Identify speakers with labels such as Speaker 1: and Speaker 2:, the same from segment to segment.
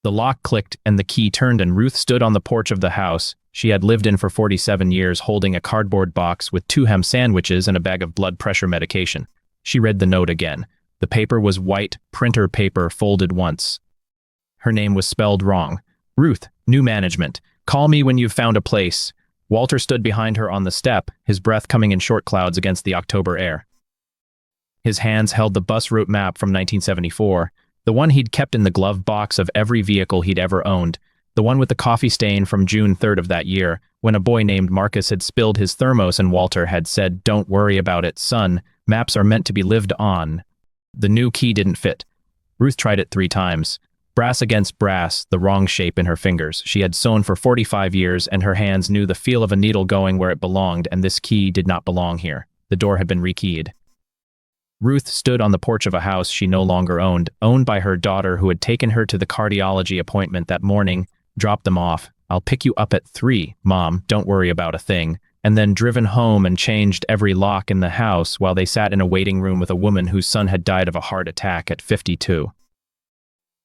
Speaker 1: The lock clicked and the key turned and Ruth stood on the porch of the house she had lived in for 47 years holding a cardboard box with 2 ham sandwiches and a bag of blood pressure medication. She read the note again. The paper was white, printer paper folded once. Her name was spelled wrong. Ruth, new management. Call me when you've found a place. Walter stood behind her on the step, his breath coming in short clouds against the October air. His hands held the bus route map from 1974, the one he'd kept in the glove box of every vehicle he'd ever owned, the one with the coffee stain from June 3rd of that year, when a boy named Marcus had spilled his thermos and Walter had said, "Don't worry about it, son. Maps are meant to be lived on." The new key didn't fit. Ruth tried it 3 times. Brass against brass, the wrong shape in her fingers. She had sewn for 45 years, and her hands knew the feel of a needle going where it belonged, and this key did not belong here. The door had been rekeyed. Ruth stood on the porch of a house she no longer owned by her daughter who had taken her to the cardiology appointment that morning, dropped them off. "I'll pick you up at 3, Mom, don't worry about a thing," and then driven home and changed every lock in the house while they sat in a waiting room with a woman whose son had died of a heart attack at 52.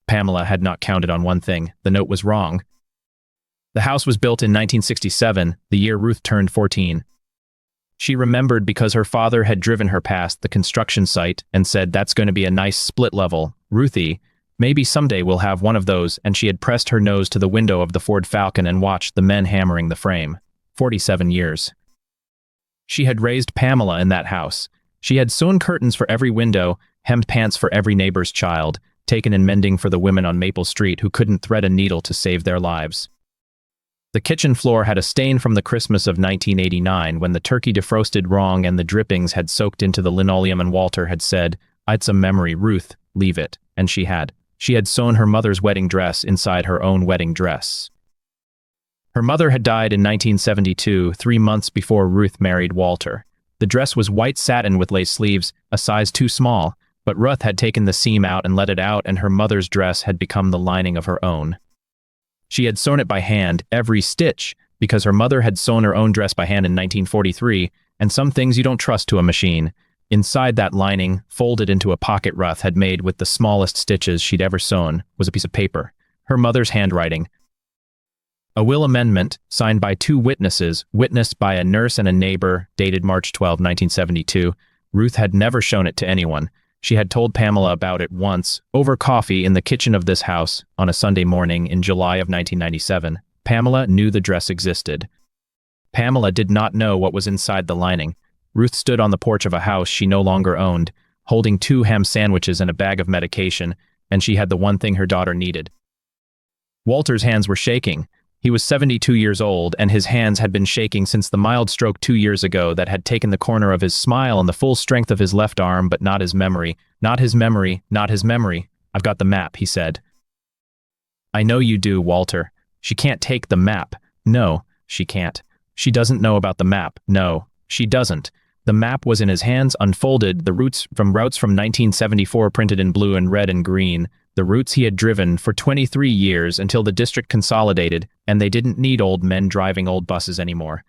Speaker 1: Pamela had not counted on one thing. The note was wrong. The house was built in 1967, the year Ruth turned 14. She remembered because her father had driven her past the construction site and said, "That's going to be a nice split level. Ruthie, maybe someday we'll have one of those," and she had pressed her nose to the window of the Ford Falcon and watched the men hammering the frame. 47 years. She had raised Pamela in that house. She had sewn curtains for every window, hemmed pants for every neighbor's child, taken in mending for the women on Maple Street who couldn't thread a needle to save their lives. The kitchen floor had a stain from the Christmas of 1989 when the turkey defrosted wrong and the drippings had soaked into the linoleum, and Walter had said, "It's a memory, Ruth, leave it." And she had. She had sewn her mother's wedding dress inside her own wedding dress. Her mother had died in 1972, 3 months before Ruth married Walter. The dress was white satin with lace sleeves, a size too small, but Ruth had taken the seam out and let it out, and her mother's dress had become the lining of her own. She had sewn it by hand, every stitch, because her mother had sewn her own dress by hand in 1943, and some things you don't trust to a machine. Inside that lining, folded into a pocket Ruth had made with the smallest stitches she'd ever sewn, was a piece of paper. Her mother's handwriting. A will amendment, signed by 2 witnesses, witnessed by a nurse and a neighbor, dated March 12, 1972. Ruth had never shown it to anyone. She had told Pamela about it once, over coffee in the kitchen of this house, on a Sunday morning in July of 1997. Pamela knew the dress existed. Pamela did not know what was inside the lining. Ruth stood on the porch of a house she no longer owned, holding 2 ham sandwiches and a bag of medication, and she had the one thing her daughter needed. Walter's hands were shaking. He was 72 years old, and his hands had been shaking since the mild stroke 2 years ago that had taken the corner of his smile and the full strength of his left arm, but not his memory. Not his memory, not his memory. "I've got the map," he said. "I know you do, Walter. She can't take the map." "No, she can't. She doesn't know about the map." "No, she doesn't." The map was in his hands, unfolded, the routes from 1974 printed in blue and red and green, the routes he had driven for 23 years until the district consolidated, and they didn't need old men driving old buses anymore.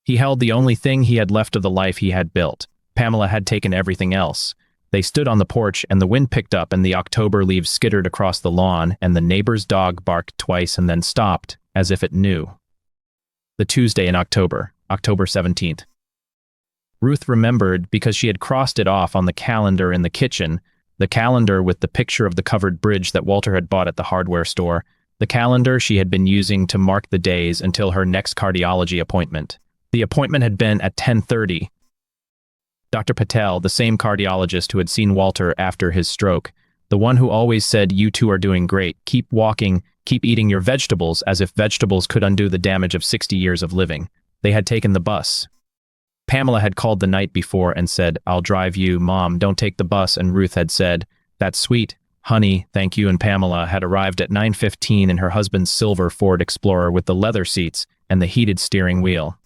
Speaker 1: He held the only thing he had left of the life he had built. Pamela had taken everything else. They stood on the porch, and the wind picked up, and the October leaves skittered across the lawn, and the neighbor's dog barked twice and then stopped, as if it knew. The Tuesday in October, October 17th. Ruth remembered because she had crossed it off on the calendar in the kitchen, the calendar with the picture of the covered bridge that Walter had bought at the hardware store, the calendar she had been using to mark the days until her next cardiology appointment. The appointment had been at 10:30. Dr. Patel, the same cardiologist who had seen Walter after his stroke, the one who always said, "You two are doing great, keep walking, keep eating your vegetables," as if vegetables could undo the damage of 60 years of living. They had taken the bus. Pamela had called the night before and said, "I'll drive you, Mom, don't take the bus," and Ruth had said, "That's sweet, honey, thank you," and Pamela had arrived at 9:15 in her husband's silver Ford Explorer with the leather seats and the heated steering wheel.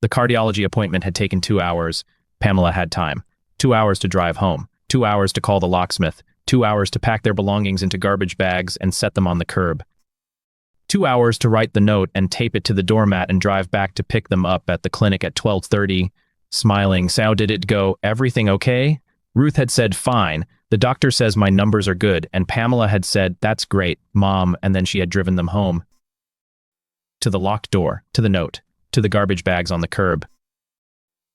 Speaker 1: The cardiology appointment had taken 2 hours. Pamela had time. 2 hours to drive home, 2 hours to call the locksmith, 2 hours to pack their belongings into garbage bags and set them on the curb. 2 hours to write the note and tape it to the doormat and drive back to pick them up at the clinic at 12:30. Smiling, "So how did it go? Everything okay?" Ruth had said fine, The doctor says my numbers are good, and Pamela had said, "That's great, Mom," and then she had driven them home. To the locked door, to the note, to the garbage bags on the curb.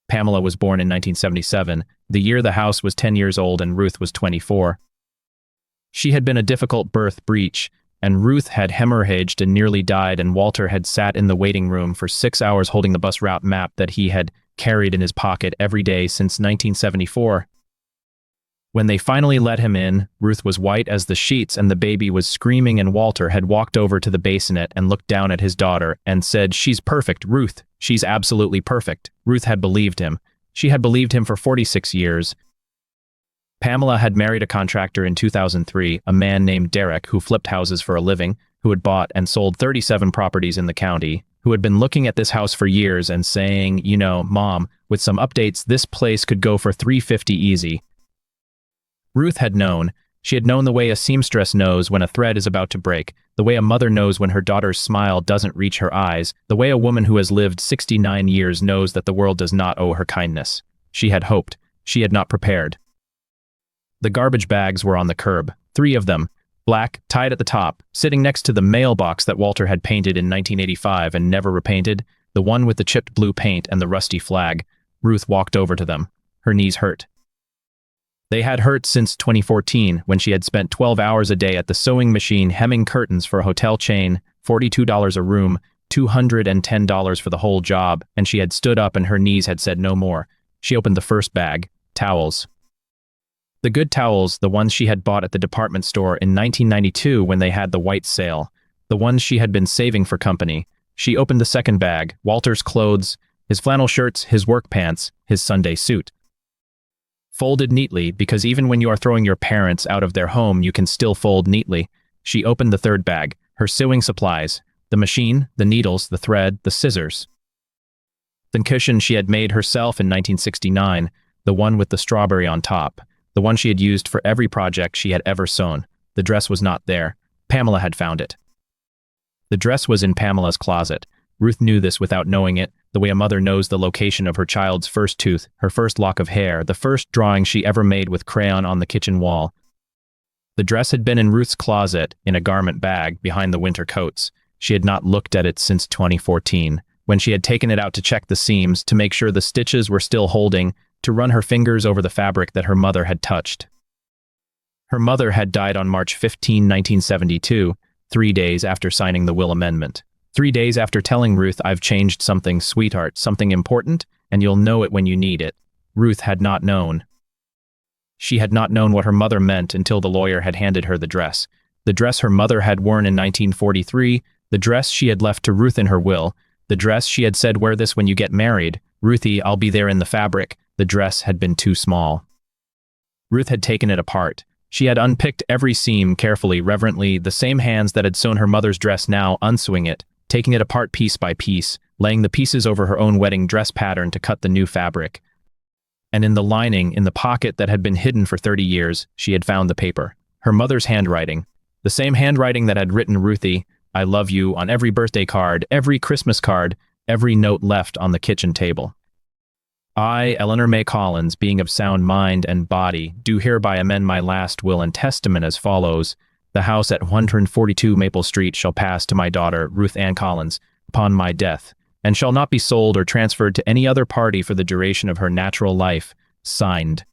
Speaker 1: Pamela was born in 1977, the year the house was 10 years old and Ruth was 24. She had been a difficult birth breech, and Ruth had hemorrhaged and nearly died, and Walter had sat in the waiting room for 6 hours holding the bus route map that he had carried in his pocket every day since 1974. When they finally let him in, Ruth was white as the sheets and the baby was screaming, and Walter had walked over to the bassinet and looked down at his daughter and said, "She's perfect, Ruth. She's absolutely perfect." Ruth had believed him. She had believed him for 46 years. Pamela had married a contractor in 2003, a man named Derek who flipped houses for a living, who had bought and sold 37 properties in the county, who had been looking at this house for years and saying, "You know, Mom, with some updates, this place could go for $350 easy." Ruth had known. She had known the way a seamstress knows when a thread is about to break, the way a mother knows when her daughter's smile doesn't reach her eyes, the way a woman who has lived 69 years knows that the world does not owe her kindness. She had hoped. She had not prepared. The garbage bags were on the curb, 3 of them, black, tied at the top, sitting next to the mailbox that Walter had painted in 1985 and never repainted, the one with the chipped blue paint and the rusty flag. Ruth walked over to them. Her knees hurt. They had hurt since 2014, when she had spent 12 hours a day at the sewing machine hemming curtains for a hotel chain, $42 a room, $210 for the whole job, and she had stood up and her knees had said no more. She opened the first bag, towels. The good towels, the ones she had bought at the department store in 1992 when they had the white sale, the ones she had been saving for company. She opened the second bag, Walter's clothes, his flannel shirts, his work pants, his Sunday suit. Folded neatly, because even when you are throwing your parents out of their home, you can still fold neatly. She opened the third bag, her sewing supplies, the machine, the needles, the thread, the scissors. The cushion she had made herself in 1969, the one with the strawberry on top, the one she had used for every project she had ever sewn. The dress was not there. Pamela had found it. The dress was in Pamela's closet. Ruth knew this without knowing it, the way a mother knows the location of her child's first tooth, her first lock of hair, the first drawing she ever made with crayon on the kitchen wall. The dress had been in Ruth's closet, in a garment bag, behind the winter coats. She had not looked at it since 2014, when she had taken it out to check the seams, to make sure the stitches were still holding, to run her fingers over the fabric that her mother had touched. Her mother had died on March 15, 1972, 3 days after signing the will amendment. 3 days after telling Ruth, "I've changed something, sweetheart, something important, and you'll know it when you need it." Ruth had not known. She had not known what her mother meant until the lawyer had handed her the dress. The dress her mother had worn in 1943, the dress she had left to Ruth in her will, the dress she had said, "Wear this when you get married. Ruthie, I'll be there in the fabric." The dress had been too small. Ruth had taken it apart. She had unpicked every seam carefully, reverently, the same hands that had sewn her mother's dress now unsewing it, taking it apart piece by piece, laying the pieces over her own wedding dress pattern to cut the new fabric. And in the lining, in the pocket that had been hidden for 30 years, she had found the paper. Her mother's handwriting. The same handwriting that had written Ruthie, "I love you," on every birthday card, every Christmas card, every note left on the kitchen table. "I, Eleanor May Collins, being of sound mind and body, do hereby amend my last will and testament as follows. The house at 142 Maple Street shall pass to my daughter, Ruth Ann Collins, upon my death, and shall not be sold or transferred to any other party for the duration of her natural life. Signed."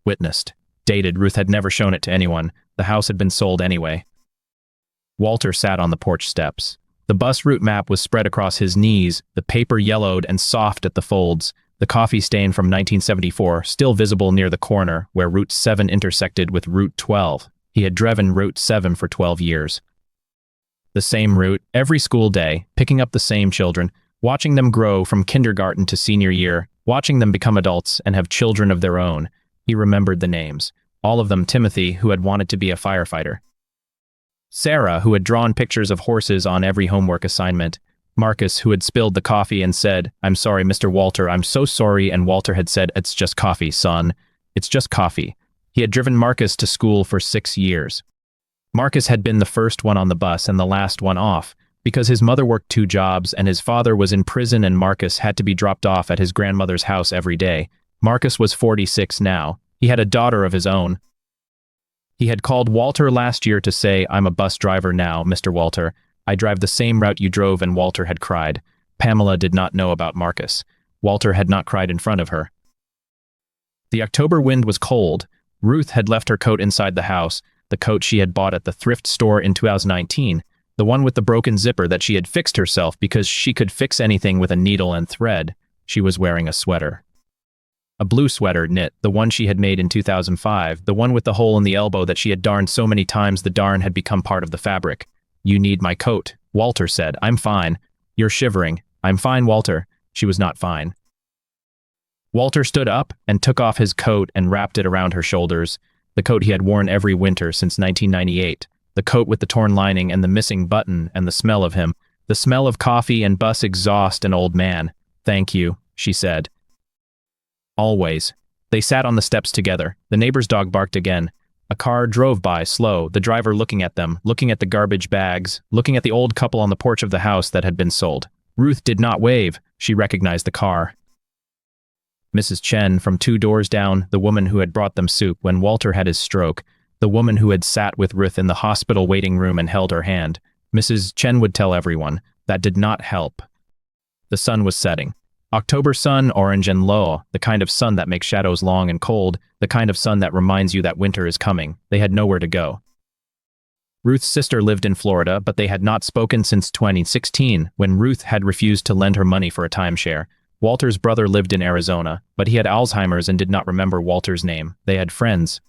Speaker 1: Witnessed. Dated. Ruth had never shown it to anyone. The house had been sold anyway. Walter sat on the porch steps. The bus route map was spread across his knees, the paper yellowed and soft at the folds, the coffee stain from 1974 still visible near the corner where Route 7 intersected with Route 12. He had driven Route 7 for 12 years. The same route, every school day, picking up the same children, watching them grow from kindergarten to senior year, watching them become adults and have children of their own. He remembered the names. All of them Timothy, who had wanted to be a firefighter. Sarah, who had drawn pictures of horses on every homework assignment. Marcus, who had spilled the coffee and said, "I'm sorry, Mr. Walter, I'm so sorry," and Walter had said, "It's just coffee, son. It's just coffee." He had driven Marcus to school for 6 years. Marcus had been the first one on the bus and the last one off, because his mother worked 2 jobs and his father was in prison and Marcus had to be dropped off at his grandmother's house every day. Marcus was 46 now. He had a daughter of his own. He had called Walter last year to say, "I'm a bus driver now, Mr. Walter. I drive the same route you drove," and Walter had cried. Pamela did not know about Marcus. Walter had not cried in front of her. The October wind was cold. Ruth had left her coat inside the house, the coat she had bought at the thrift store in 2019, the one with the broken zipper that she had fixed herself because she could fix anything with a needle and thread. She was wearing a sweater. A blue sweater, knit, the one she had made in 2005, the one with the hole in the elbow that she had darned so many times the darn had become part of the fabric. "You need my coat," Walter said. "I'm fine." "You're shivering." "I'm fine, Walter." She was not fine. Walter stood up and took off his coat and wrapped it around her shoulders, the coat he had worn every winter since 1998, the coat with the torn lining and the missing button, and the smell of him, the smell of coffee and bus exhaust and old man. "Thank you," she said. Always. They sat on the steps together. The neighbor's dog barked again. A car drove by, slow, the driver looking at them, looking at the garbage bags, looking at the old couple on the porch of the house that had been sold. Ruth did not wave. She recognized the car. Mrs. Chen, from 2 doors down, the woman who had brought them soup when Walter had his stroke, the woman who had sat with Ruth in the hospital waiting room and held her hand. Mrs. Chen would tell everyone. That did not help. The sun was setting. October sun, orange and low, the kind of sun that makes shadows long and cold, the kind of sun that reminds you that winter is coming. They had nowhere to go. Ruth's sister lived in Florida, but they had not spoken since 2016, when Ruth had refused to lend her money for a timeshare. Walter's brother lived in Arizona, but he had Alzheimer's and did not remember Walter's name. They had friends.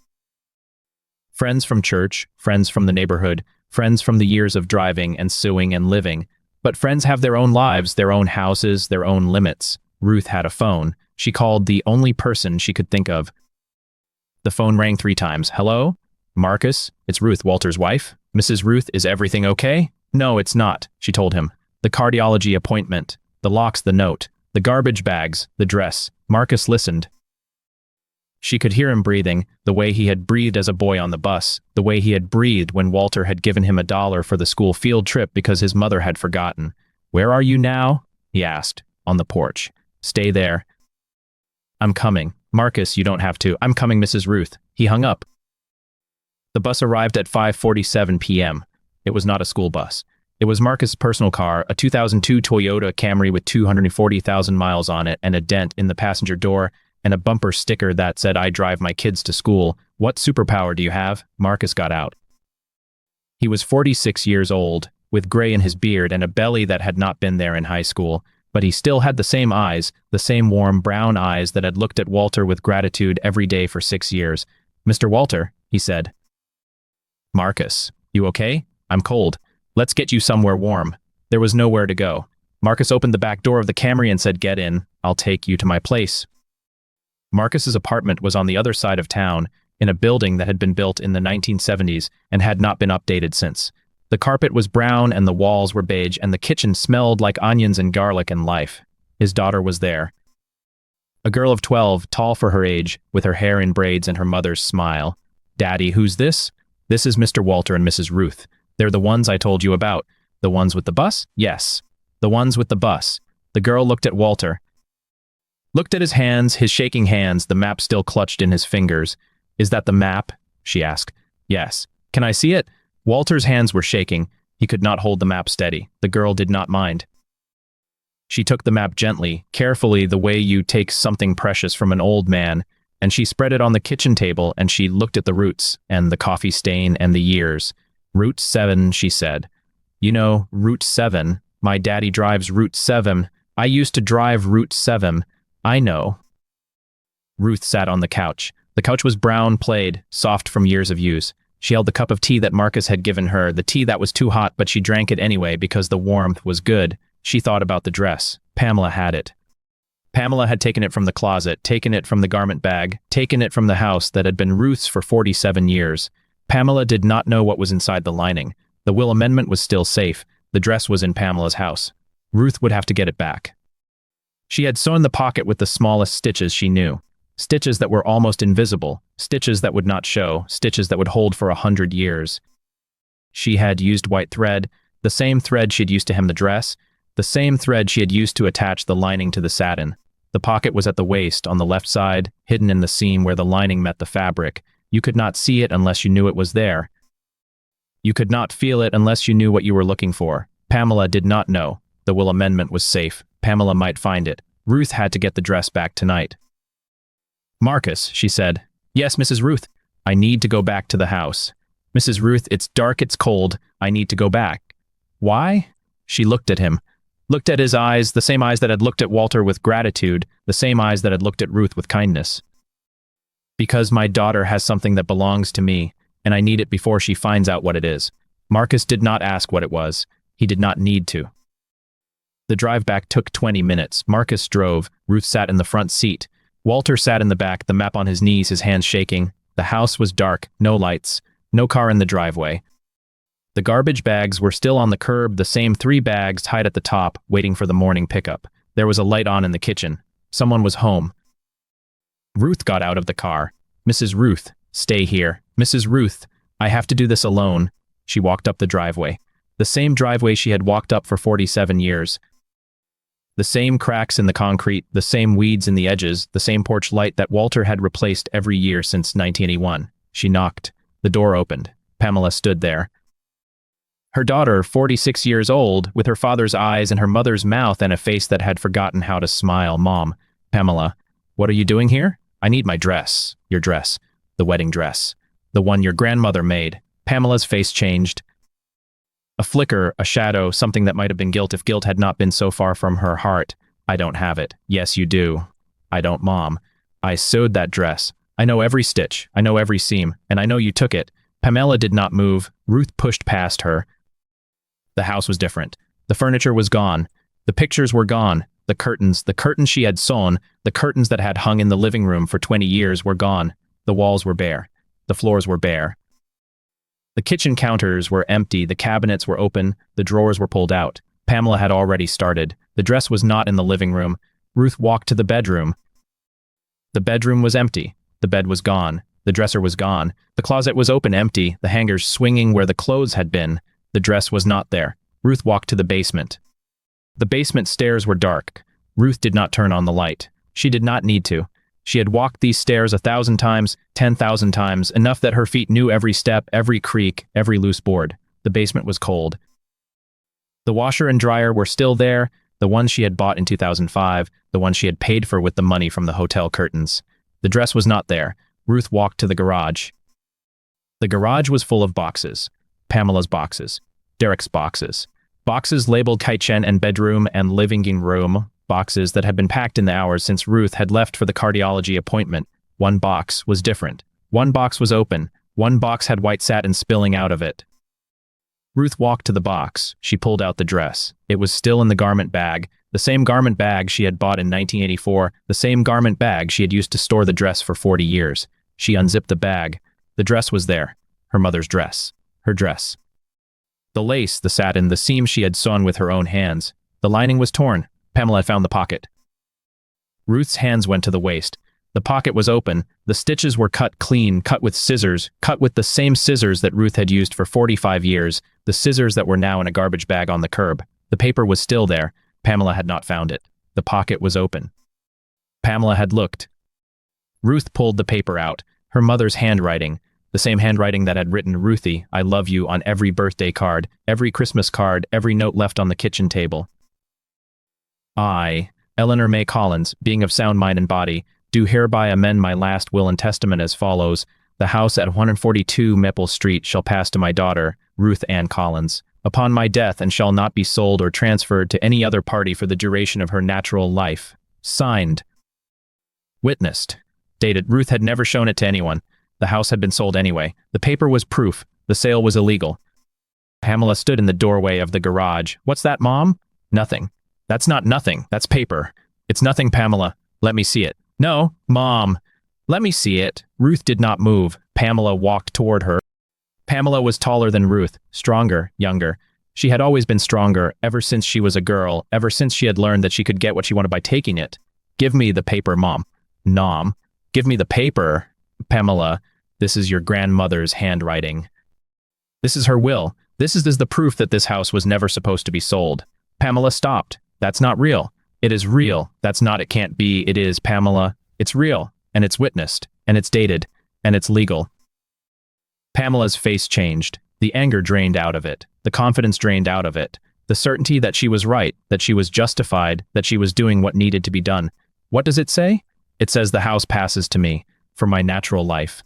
Speaker 1: Friends from church, friends from the neighborhood, friends from the years of driving and suing and living. But friends have their own lives, their own houses, their own limits. Ruth had a phone. She called the only person she could think of. The phone rang 3 times. "Hello? Marcus? It's Ruth, Walter's wife. Mrs. Ruth, is everything okay?" "No, it's not," she told him. "The cardiology appointment, the locks, the note, the garbage bags, the dress." Marcus listened. She could hear him breathing, the way he had breathed as a boy on the bus, the way he had breathed when Walter had given him $1 for the school field trip because his mother had forgotten. "Where are you now?" he asked. "On the porch." "Stay there." "I'm coming." "Marcus, you don't have to." "I'm coming, Mrs. Ruth." He hung up. The bus arrived at 5:47 p.m. It was not a school bus. It was Marcus' personal car, a 2002 Toyota Camry with 240,000 miles on it and a dent in the passenger door, and a bumper sticker that said, "I drive my kids to school." "What superpower do you have?" Marcus got out. He was 46 years old, with gray in his beard and a belly that had not been there in high school, but he still had the same eyes, the same warm brown eyes that had looked at Walter with gratitude every day for 6 years. "Mr. Walter," he said. "Marcus, you okay?" "I'm cold. Let's get you somewhere warm." There was nowhere to go. Marcus opened the back door of the Camry and said, "Get in. I'll take you to my place." Marcus's apartment was on the other side of town, in a building that had been built in the 1970s and had not been updated since. The carpet was brown and the walls were beige and the kitchen smelled like onions and garlic and life. His daughter was there. A girl of 12, tall for her age, with her hair in braids and her mother's smile. "Daddy, who's this?" "This is Mr. Walter and Mrs. Ruth. They're the ones I told you about." "The ones with the bus?" "Yes, the ones with the bus." The girl looked at Walter. Looked at his hands, his shaking hands, the map still clutched in his fingers. "Is that the map?" she asked. "Yes." "Can I see it?" Walter's hands were shaking. He could not hold the map steady. The girl did not mind. She took the map gently, carefully, the way you take something precious from an old man, and she spread it on the kitchen table and she looked at the roots and the coffee stain and the years. "Route 7, she said. "You know, Route 7. My daddy drives Route 7. I used to drive Route 7. I know." Ruth sat on the couch. The couch was brown plaid, soft from years of use. She held the cup of tea that Marcus had given her, the tea that was too hot, but she drank it anyway because the warmth was good. She thought about the dress. Pamela had it. Pamela had taken it from the closet, taken it from the garment bag, taken it from the house that had been Ruth's for 47 years. Pamela did not know what was inside the lining. The will amendment was still safe. The dress was in Pamela's house. Ruth would have to get it back. She had sewn the pocket with the smallest stitches she knew. Stitches that were almost invisible, stitches that would not show, stitches that would hold for 100 years. She had used white thread, the same thread she had used to hem the dress, the same thread she had used to attach the lining to the satin. The pocket was at the waist, on the left side, hidden in the seam where the lining met the fabric. You could not see it unless you knew it was there. You could not feel it unless you knew what you were looking for. Pamela did not know. The will amendment was safe. Pamela might find it. Ruth had to get the dress back tonight. "Marcus," she said. "Yes, Mrs. Ruth. I need to go back to the house." "Mrs. Ruth, it's dark, it's cold. I need to go back." "Why?" She looked at him. Looked at his eyes, the same eyes that had looked at Walter with gratitude, the same eyes that had looked at Ruth with kindness. "Because my daughter has something that belongs to me, and I need it before she finds out what it is." Marcus did not ask what it was. He did not need to. The drive back took 20 minutes. Marcus drove. Ruth sat in the front seat. Walter sat in the back, the map on his knees, his hands shaking. The house was dark, no lights, no car in the driveway. The garbage bags were still on the curb, the same 3 bags tied at the top, waiting for the morning pickup. There was a light on in the kitchen. Someone was home. Ruth got out of the car. "Mrs. Ruth, stay here. Mrs. Ruth, I have to do this alone." She walked up the driveway. The same driveway she had walked up for 47 years. The same cracks in the concrete, the same weeds in the edges, the same porch light that Walter had replaced every year since 1981. She knocked. The door opened. Pamela stood there. Her daughter, 46 years old, with her father's eyes and her mother's mouth and a face that had forgotten how to smile. "Mom." "Pamela, what are you doing here?" "I need my dress." "Your dress." "The wedding dress. The one your grandmother made." Pamela's face changed. A flicker, a shadow, something that might have been guilt if guilt had not been so far from her heart. "I don't have it." "Yes, you do." "I don't, Mom. I sewed that dress. I know every stitch. I know every seam. And I know you took it." Pamela did not move. Ruth pushed past her. The house was different. The furniture was gone. The pictures were gone. The curtains she had sewn, the curtains that had hung in the living room for 20 years were gone. The walls were bare. The floors were bare. The kitchen counters were empty, the cabinets were open, the drawers were pulled out. Pamela had already started. The dress was not in the living room. Ruth walked to the bedroom. The bedroom was empty. The bed was gone. The dresser was gone. The closet was open, empty, the hangers swinging where the clothes had been. The dress was not there. Ruth walked to the basement. The basement stairs were dark. Ruth did not turn on the light. She did not need to. She had walked these stairs 1,000 times, 10,000 times, enough that her feet knew every step, every creak, every loose board. The basement was cold. The washer and dryer were still there, the ones she had bought in 2005, the ones she had paid for with the money from the hotel curtains. The dress was not there. Ruth walked to the garage. The garage was full of boxes. Pamela's boxes. Derek's boxes. Boxes labeled kitchen and bedroom and living room. Boxes that had been packed in the hours since Ruth had left for the cardiology appointment. One box was different. One box was open. One box had white satin spilling out of it. Ruth walked to the box. She pulled out the dress. It was still in the garment bag, the same garment bag she had bought in 1984, the same garment bag she had used to store the dress for 40 years. She unzipped the bag. The dress was there. Her mother's dress. Her dress. The lace, the satin, the seam she had sewn with her own hands. The lining was torn. Pamela had found the pocket. Ruth's hands went to the waist. The pocket was open. The stitches were cut clean, cut with scissors, cut with the same scissors that Ruth had used for 45 years, the scissors that were now in a garbage bag on the curb. The paper was still there. Pamela had not found it. The pocket was open. Pamela had looked. Ruth pulled the paper out. Her mother's handwriting. The same handwriting that had written "Ruthie, I love you" on every birthday card, every Christmas card, every note left on the kitchen table. "I, Eleanor May Collins, being of sound mind and body, do hereby amend my last will and testament as follows. The house at 142 Maple Street shall pass to my daughter, Ruth Ann Collins, upon my death, and shall not be sold or transferred to any other party for the duration of her natural life. Signed. Witnessed. Dated. Ruth had never shown it to anyone. The house had been sold anyway. The paper was proof. The sale was illegal. Pamela stood in the doorway of the garage. "What's that, Mom?" "Nothing." "That's not nothing. That's paper." "It's nothing, Pamela. Let me see it." "No, Mom. Let me see it." Ruth did not move. Pamela walked toward her. Pamela was taller than Ruth, stronger, younger. She had always been stronger, ever since she was a girl, ever since she had learned that she could get what she wanted by taking it. "Give me the paper, Mom." "Nom. Give me the paper." "Pamela, this is your grandmother's handwriting. This is her will. This is the proof that this house was never supposed to be sold." Pamela stopped. "That's not real." It is real. That's not it can't be. It is, Pamela. It's real, and it's witnessed, and it's dated, and it's legal. Pamela's face changed. The anger drained out of it. The confidence drained out of it. The certainty that she was right, that she was justified, that she was doing what needed to be done. What does it say? It says the house passes to me, for my natural life.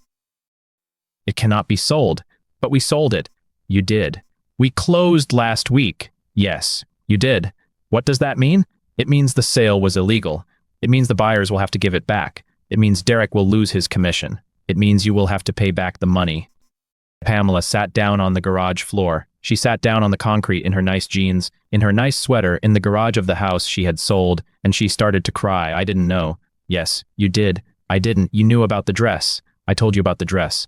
Speaker 1: It cannot be sold. But we sold it. You did. We closed last week. Yes, you did. What does that mean? It means the sale was illegal. It means the buyers will have to give it back. It means Derek will lose his commission. It means you will have to pay back the money. Pamela sat down on the garage floor. She sat down on the concrete in her nice jeans, in her nice sweater, in the garage of the house she had sold, and she started to cry. I didn't know. Yes, you did. I didn't. You knew about the dress. I told you about the dress.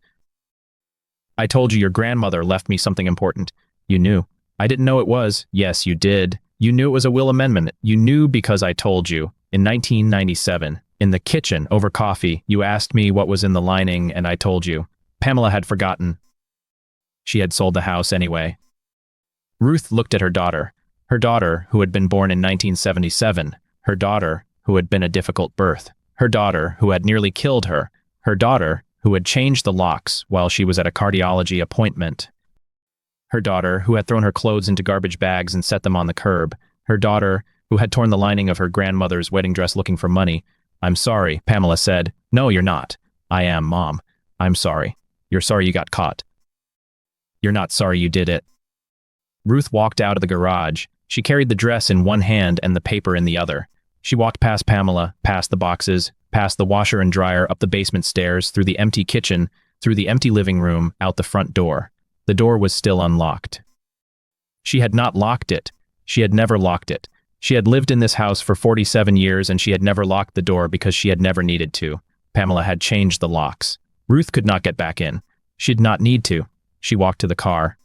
Speaker 1: I told you your grandmother left me something important. You knew. I didn't know it was. Yes, you did. You knew it was a will amendment. You knew because I told you. In 1997, in the kitchen, over coffee, you asked me what was in the lining, and I told you. Pamela had forgotten. She had sold the house anyway. Ruth looked at her daughter who had been born in 1977, her daughter who had been a difficult birth, her daughter who had nearly killed her daughter who had changed the locks while she was at a cardiology appointment, her daughter who had thrown her clothes into garbage bags and set them on the curb, her daughter who had torn the lining of her grandmother's wedding dress looking for money. I'm sorry, Pamela said. No, you're not. I am, Mom. I'm sorry. You're sorry you got caught. You're not sorry you did it. Ruth walked out of the garage. She carried the dress in one hand and the paper in the other. She walked past Pamela, past the boxes, past the washer and dryer, up the basement stairs, through the empty kitchen, through the empty living room, out the front door. The door was still unlocked. She had not locked it. She had never locked it. She had lived in this house for 47 years and she had never locked the door because she had never needed to. Pamela had changed the locks. Ruth could not get back in. She did not need to. She walked to the car.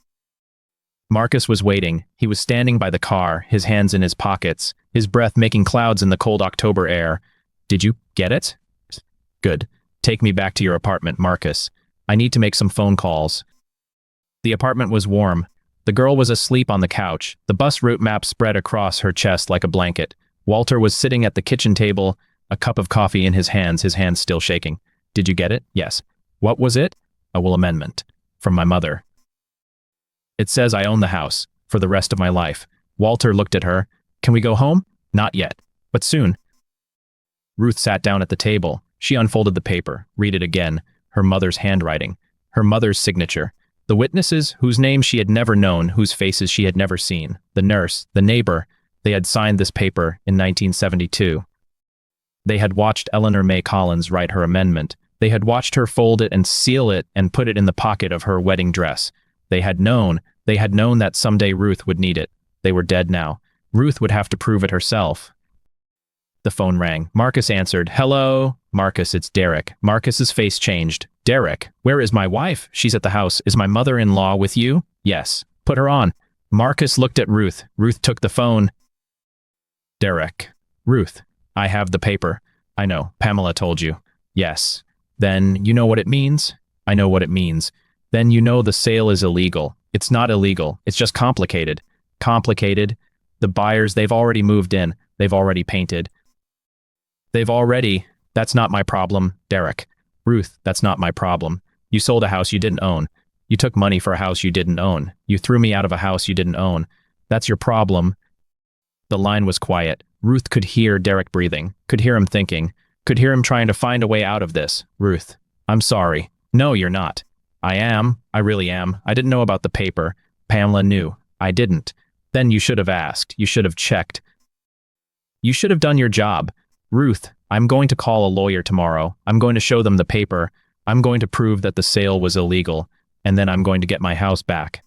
Speaker 1: Marcus was waiting. He was standing by the car, his hands in his pockets, his breath making clouds in the cold October air. Did you get it? Good. Take me back to your apartment, Marcus. I need to make some phone calls. The apartment was warm. The girl was asleep on the couch, the bus route map spread across her chest like a blanket. Walter was sitting at the kitchen table, a cup of coffee in his hands still shaking. Did you get it? Yes. What was it? A will amendment. From my mother. It says I own the house, for the rest of my life. Walter looked at her. Can we go home? Not yet, but soon. Ruth sat down at the table. She unfolded the paper, read it again, her mother's handwriting, her mother's signature. The witnesses, whose names she had never known, whose faces she had never seen, the nurse, the neighbor, they had signed this paper in 1972. They had watched Eleanor May Collins write her amendment. They had watched her fold it and seal it and put it in the pocket of her wedding dress. They had known that someday Ruth would need it. They were dead now. Ruth would have to prove it herself. The phone rang. Marcus answered. Hello? Marcus, it's Derek. Marcus's face changed. Derek, where is my wife? She's at the house. Is my mother-in-law with you? Yes. Put her on. Marcus looked at Ruth. Ruth took the phone. Derek. Ruth, I have the paper. I know. Pamela told you. Yes. Then you know what it means? I know what it means. Then you know the sale is illegal. It's not illegal. It's just complicated. Complicated? The buyers, they've already moved in. They've already painted. That's not my problem, Derek. Ruth, that's not my problem. You sold a house you didn't own. You took money for a house you didn't own. You threw me out of a house you didn't own. That's your problem. The line was quiet. Ruth could hear Derek breathing, could hear him thinking, could hear him trying to find a way out of this. Ruth, I'm sorry. No, you're not. I am. I really am. I didn't know about the paper. Pamela knew. I didn't. Then you should have asked. You should have checked. You should have done your job. Ruth, I'm going to call a lawyer tomorrow. I'm going to show them the paper. I'm going to prove that the sale was illegal, and then I'm going to get my house back.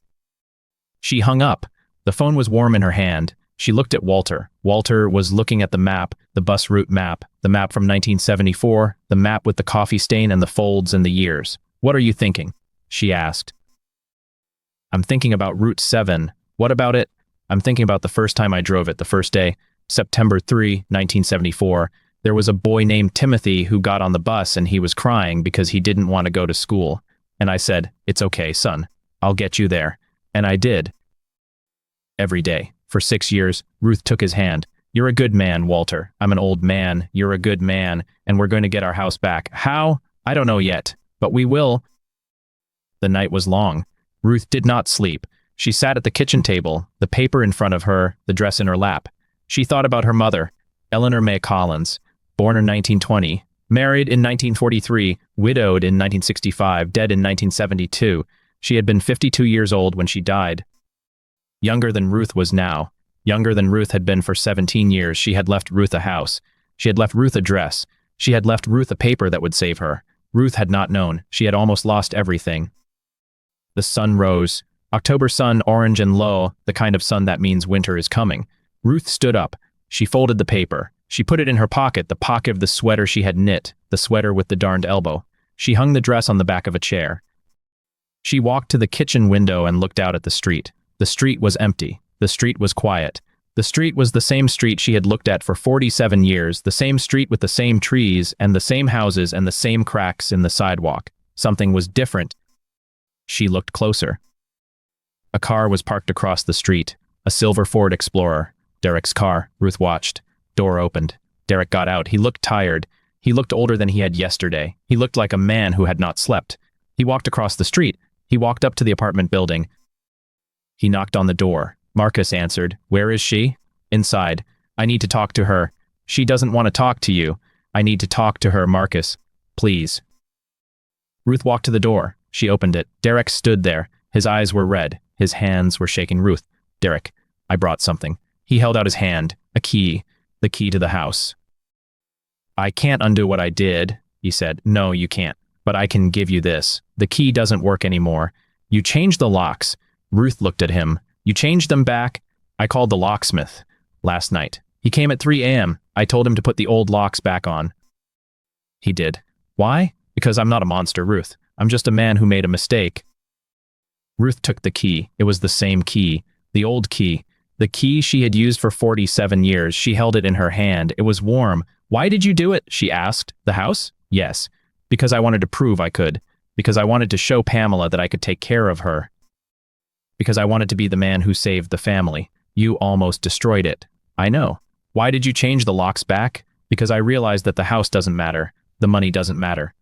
Speaker 1: She hung up. The phone was warm in her hand. She looked at Walter. Walter was looking at the map, the bus route map, the map from 1974, the map with the coffee stain and the folds and the years. What are you thinking? She asked. I'm thinking about Route 7. What about it? I'm thinking about the first time I drove it, the first day, September 3, 1974. There was a boy named Timothy who got on the bus and he was crying because he didn't want to go to school. And I said, it's okay, son. I'll get you there. And I did. Every day. For 6 years, Ruth took his hand. You're a good man, Walter. I'm an old man. You're a good man, and we're going to get our house back. How? I don't know yet, but we will. The night was long. Ruth did not sleep. She sat at the kitchen table, the paper in front of her, the dress in her lap. She thought about her mother, Eleanor May Collins, born in 1920, married in 1943, widowed in 1965, dead in 1972. She had been 52 years old when she died. Younger than Ruth was now. Younger than Ruth had been for 17 years. She had left Ruth a house. She had left Ruth a dress. She had left Ruth a paper that would save her. Ruth had not known. She had almost lost everything. The sun rose. October sun, orange and low, the kind of sun that means winter is coming. Ruth stood up. She folded the paper. She put it in her pocket, the pocket of the sweater she had knit, the sweater with the darned elbow. She hung the dress on the back of a chair. She walked to the kitchen window and looked out at the street. The street was empty. The street was quiet. The street was the same street she had looked at for 47 years, the same street with the same trees and the same houses and the same cracks in the sidewalk. Something was different. She looked closer. A car was parked across the street. A silver Ford Explorer. Derek's car. Ruth watched. Door opened. Derek got out. He looked tired. He looked older than he had yesterday. He looked like a man who had not slept. He walked across the street. He walked up to the apartment building. He knocked on the door. Marcus answered. Where is she? Inside. I need to talk to her. She doesn't want to talk to you. I need to talk to her, Marcus. Please. Ruth walked to the door. She opened it. Derek stood there. His eyes were red. His hands were shaking. Ruth. Derek, I brought something. He held out his hand. A key. The key to the house. I can't undo what I did, he said. No, you can't. But I can give you this. The key doesn't work anymore. You changed the locks. Ruth looked at him. You changed them back? I called the locksmith. Last night. He came at 3 a.m. I told him to put the old locks back on. He did. Why? Because I'm not a monster, Ruth. I'm just a man who made a mistake. Ruth took the key. It was the same key. The old key. The key she had used for 47 years. She held it in her hand. It was warm. Why did you do it? She asked. The house? Yes. Because I wanted to prove I could. Because I wanted to show Pamela that I could take care of her. Because I wanted to be the man who saved the family. You almost destroyed it. I know. Why did you change the locks back? Because I realized that the house doesn't matter. The money doesn't matter.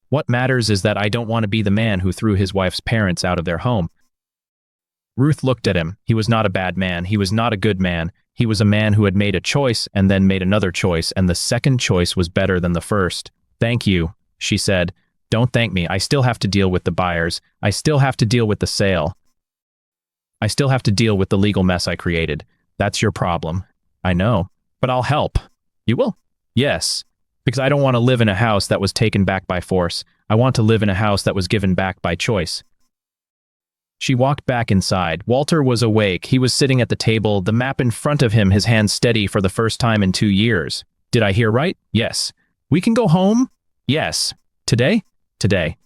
Speaker 1: What matters is that I don't want to be the man who threw his wife's parents out of their home. Ruth looked at him. He was not a bad man. He was not a good man. He was a man who had made a choice and then made another choice, and the second choice was better than the first. Thank you, she said. Don't thank me. I still have to deal with the buyers. I still have to deal with the sale. I still have to deal with the legal mess I created. That's your problem. I know. But I'll help. You will? Yes. Because I don't want to live in a house that was taken back by force. I want to live in a house that was given back by choice. She walked back inside. Walter was awake. He was sitting at the table, the map in front of him, his hands steady for the first time in 2 years. Did I hear right? Yes. We can go home? Yes. Today? Today.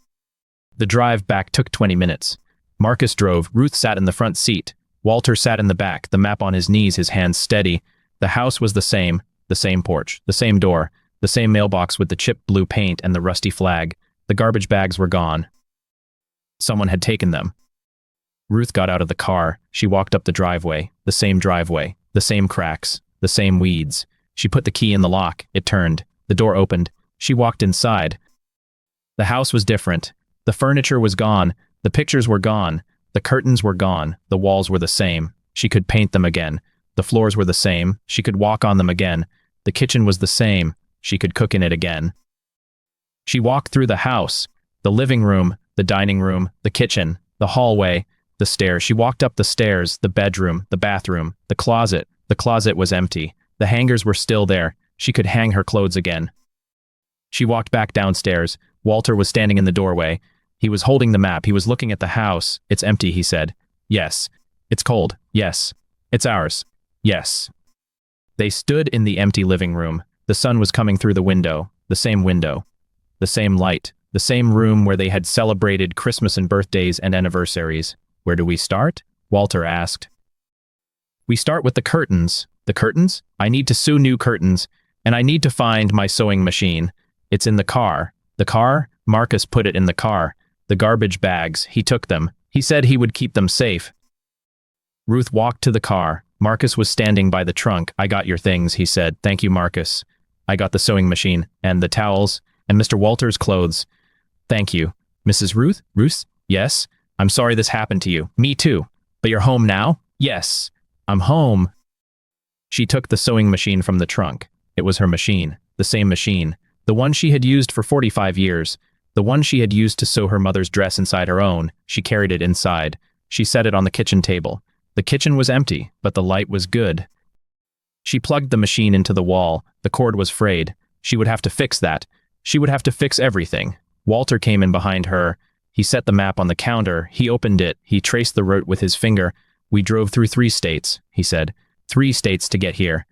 Speaker 1: The drive back took 20 minutes. Marcus drove. Ruth sat in the front seat. Walter sat in the back, the map on his knees, his hands steady. The house was the same porch, the same door, the same mailbox with the chipped blue paint and the rusty flag. The garbage bags were gone. Someone had taken them. Ruth got out of the car. She walked up the driveway, the same cracks, the same weeds. She put the key in the lock. It turned. The door opened. She walked inside. The house was different. The furniture was gone. The pictures were gone. The curtains were gone. The walls were the same. She could paint them again. The floors were the same. She could walk on them again. The kitchen was the same. She could cook in it again. She walked through the house, the living room, the dining room, the kitchen, the hallway, the stairs. She walked up the stairs, the bedroom, the bathroom, the closet. The closet was empty. The hangers were still there. She could hang her clothes again. She walked back downstairs. Walter was standing in the doorway. He was holding the map. He was looking at the house. It's empty, he said. Yes. It's cold. Yes. It's ours. Yes. They stood in the empty living room. The sun was coming through the window, the same light, the same room where they had celebrated Christmas and birthdays and anniversaries. Where do we start? Walter asked. We start with the curtains. The curtains? I need to sew new curtains, and I need to find my sewing machine. It's in the car. The car? Marcus put it in the car. The garbage bags, he took them. He said he would keep them safe. Ruth walked to the car. Marcus was standing by the trunk. "I got your things," he said. "Thank you, Marcus. I got the sewing machine, and the towels, and Mr. Walter's clothes. Thank you." "Mrs. Ruth? Ruth? Yes? I'm sorry this happened to you." "Me too. But you're home now?" "Yes. I'm home." She took the sewing machine from the trunk. It was her machine, the same machine, the one she had used for 45 years, the one she had used to sew her mother's dress inside her own. She carried it inside. She set it on the kitchen table. The kitchen was empty, but the light was good. She plugged the machine into the wall. The cord was frayed. She would have to fix that. She would have to fix everything. Walter came in behind her. He set the map on the counter. He opened it. He traced the route with his finger. "We drove through 3 states, he said. 3 states to get here.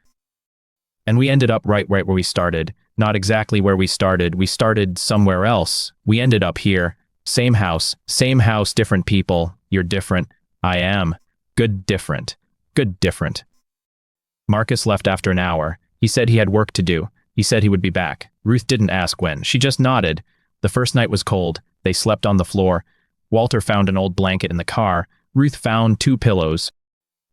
Speaker 1: And we ended up right where we started. Not exactly where we started. We started somewhere else. We ended up here. Same house, different people. You're different. I am. Good different. Good different." Marcus left after an hour. He said he had work to do. He said he would be back. Ruth didn't ask when. She just nodded. The first night was cold. They slept on the floor. Walter found an old blanket in the car. Ruth found 2 pillows.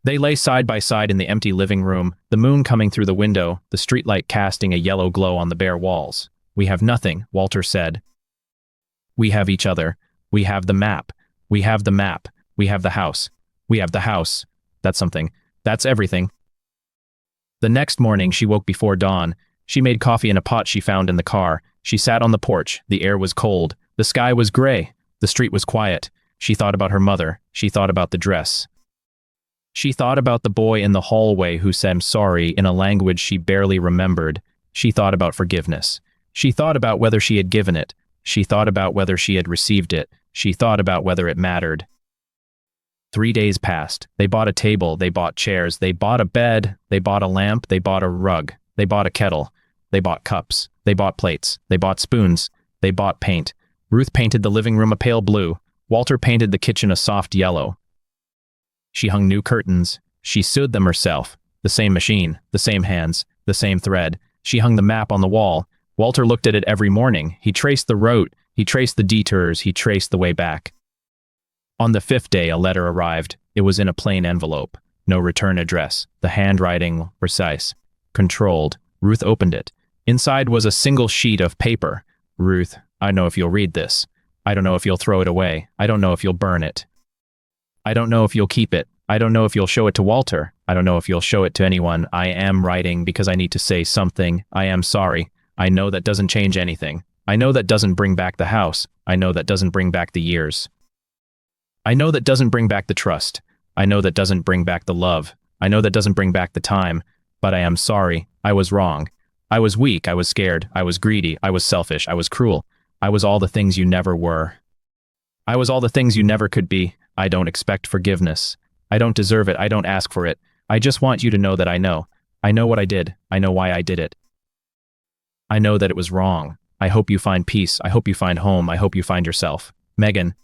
Speaker 1: They lay side by side in the empty living room, the moon coming through the window, the streetlight casting a yellow glow on the bare walls. "We have nothing," Walter said. "We have each other. We have the map. We have the map. We have the house. We have the house. That's something. That's everything." The next morning, she woke before dawn. She made coffee in a pot she found in the car. She sat on the porch. The air was cold. The sky was gray. The street was quiet. She thought about her mother. She thought about the dress. She thought about the boy in the hallway who said sorry in a language she barely remembered. She thought about forgiveness. She thought about whether she had given it. She thought about whether she had received it. She thought about whether it mattered. 3 days passed. They bought a table. They bought chairs. They bought a bed. They bought a lamp. They bought a rug. They bought a kettle. They bought cups. They bought plates. They bought spoons. They bought paint. Ruth painted the living room a pale blue. Walter painted the kitchen a soft yellow. She hung new curtains. She sewed them herself. The same machine, the same hands, the same thread. She hung the map on the wall. Walter looked at it every morning. He traced the route. He traced the detours. He traced the way back. On the 5th day, a letter arrived. It was in a plain envelope. No return address. The handwriting precise. Controlled. Ruth opened it. Inside was a single sheet of paper. "Ruth, I don't know if you'll read this. I don't know if you'll throw it away. I don't know if you'll burn it. I don't know if you'll keep it. I don't know if you'll show it to Walter. I don't know if you'll show it to anyone. I am writing because I need to say something. I am sorry. I know that doesn't change anything. I know that doesn't bring back the house. I know that doesn't bring back the years. I know that doesn't bring back the trust. I know that doesn't bring back the love. I know that doesn't bring back the time. But I am sorry. I was wrong. I was weak. I was scared. I was greedy. I was selfish. I was cruel. I was all the things you never were. I was all the things you never could be. I don't expect forgiveness. I don't deserve it. I don't ask for it. I just want you to know that I know. I know what I did. I know why I did it. I know that it was wrong. I hope you find peace. I hope you find home. I hope you find yourself. Megan."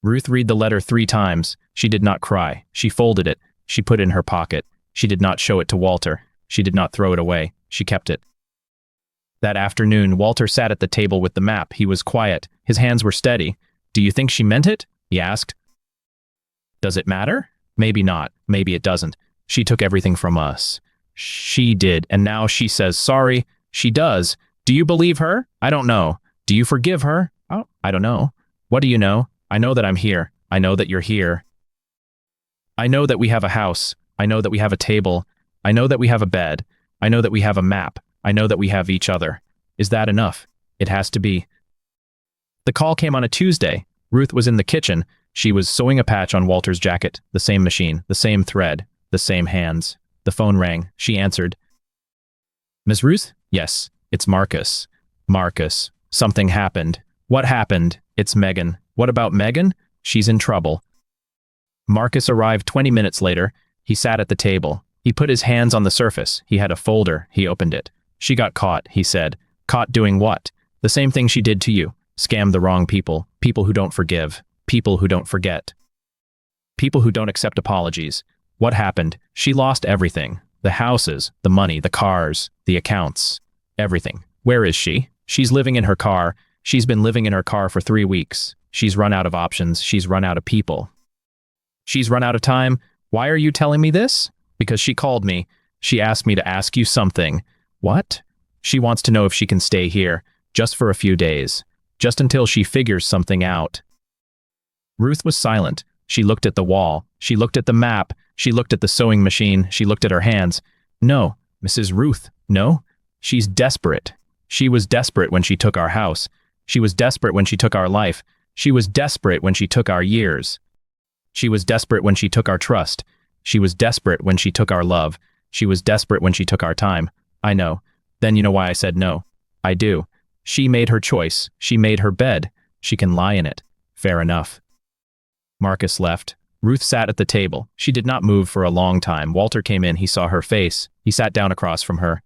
Speaker 1: Ruth read the letter 3 times. She did not cry. She folded it. She put it in her pocket. She did not show it to Walter. She did not throw it away. She kept it. That afternoon, Walter sat at the table with the map. He was quiet. His hands were steady. "Do you think she meant it?" he asked. "Does it matter? Maybe not. Maybe it doesn't. She took everything from us. She did, and now she says sorry. She does. Do you believe her? I don't know. Do you forgive her? Oh, I don't know. What do you know? I know that I'm here. I know that you're here. I know that we have a house. I know that we have a table. I know that we have a bed. I know that we have a map. I know that we have each other. Is that enough? It has to be." The call came on a Tuesday. Ruth was in the kitchen. She was sewing a patch on Walter's jacket, the same machine, the same thread, the same hands. The phone rang. She answered. "Miss Ruth?" "Yes, it's Marcus." "Marcus, something happened." "What happened?" "It's Megan." "What about Megan?" "She's in trouble." Marcus arrived 20 minutes later. He sat at the table. He put his hands on the surface. He had a folder. He opened it. "She got caught," he said. "Caught doing what?" "The same thing she did to you. Scammed the wrong people. People who don't forgive. People who don't forget. People who don't accept apologies." "What happened?" "She lost everything. The houses, the money, the cars, the accounts. Everything." "Where is she?" "She's living in her car. She's been living in her car for 3 weeks. She's run out of options. She's run out of people. She's run out of time." "Why are you telling me this?" Because she called me. She asked me to ask you something. What? She wants to know if she can stay here, just for a few days. Just until she figures something out. Ruth was silent. She looked at the wall. She looked at the map. She looked at the sewing machine. She looked at her hands. No, Mrs. Ruth, no. She's desperate. She was desperate when she took our house. She was desperate when she took our life. She was desperate when she took our years. She was desperate when she took our trust. She was desperate when she took our love. She was desperate when she took our time. I know. Then you know why I said no. I do. She made her choice. She made her bed. She can lie in it. Fair enough. Marcus left. Ruth sat at the table. She did not move for a long time. Walter came in. He saw her face. He sat down across from her.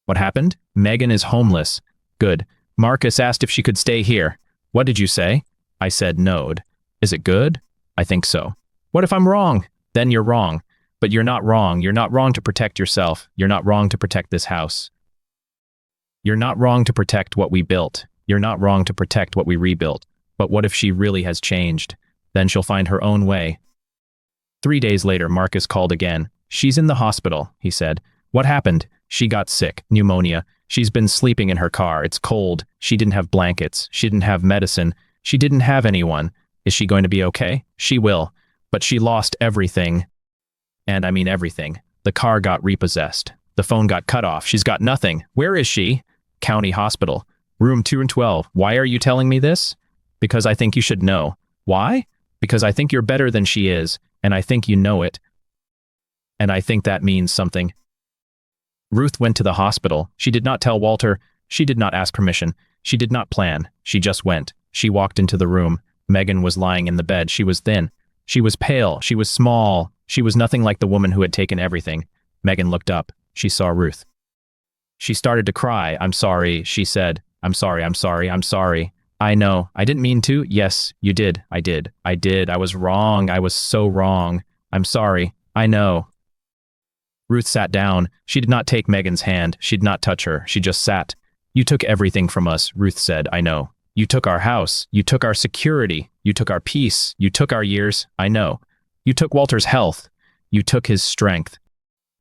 Speaker 1: What happened? Megan is homeless. Good. Marcus asked if she could stay here. What did you say? I said no'd. Is it good? I think so. What if I'm wrong? Then you're wrong. But you're not wrong. You're not wrong to protect yourself. You're not wrong to protect this house. You're not wrong to protect what we built. You're not wrong to protect what we rebuilt. But what if she really has changed? Then she'll find her own way. 3 days later, Marcus called again. She's in the hospital, he said. What happened? She got sick, pneumonia. She's been sleeping in her car. It's cold. She didn't have blankets. She didn't have medicine. She didn't have anyone. Is she going to be okay? She will. But she lost everything. And I mean everything. The car got repossessed. The phone got cut off. She's got nothing. Where is she? County Hospital. Room 212. Why are you telling me this? Because I think you should know. Why? Because I think you're better than she is, and I think you know it. And I think that means something. Ruth went to the hospital. She did not tell Walter. She did not ask permission. She did not plan. She just went. She walked into the room. Megan was lying in the bed. She was thin. She was pale. She was small. She was nothing like the woman who had taken everything. Megan looked up. She saw Ruth. She started to cry. I'm sorry, she said. I'm sorry, I'm sorry, I'm sorry. I know. I didn't mean to. Yes, you did. I did. I did. I was wrong. I was so wrong. I'm sorry. I know. Ruth sat down. She did not take Megan's hand. She did not touch her. She just sat. You took everything from us, Ruth said. I know. You took our house. You took our security. You took our peace. You took our years. I know. You took Walter's health. You took his strength.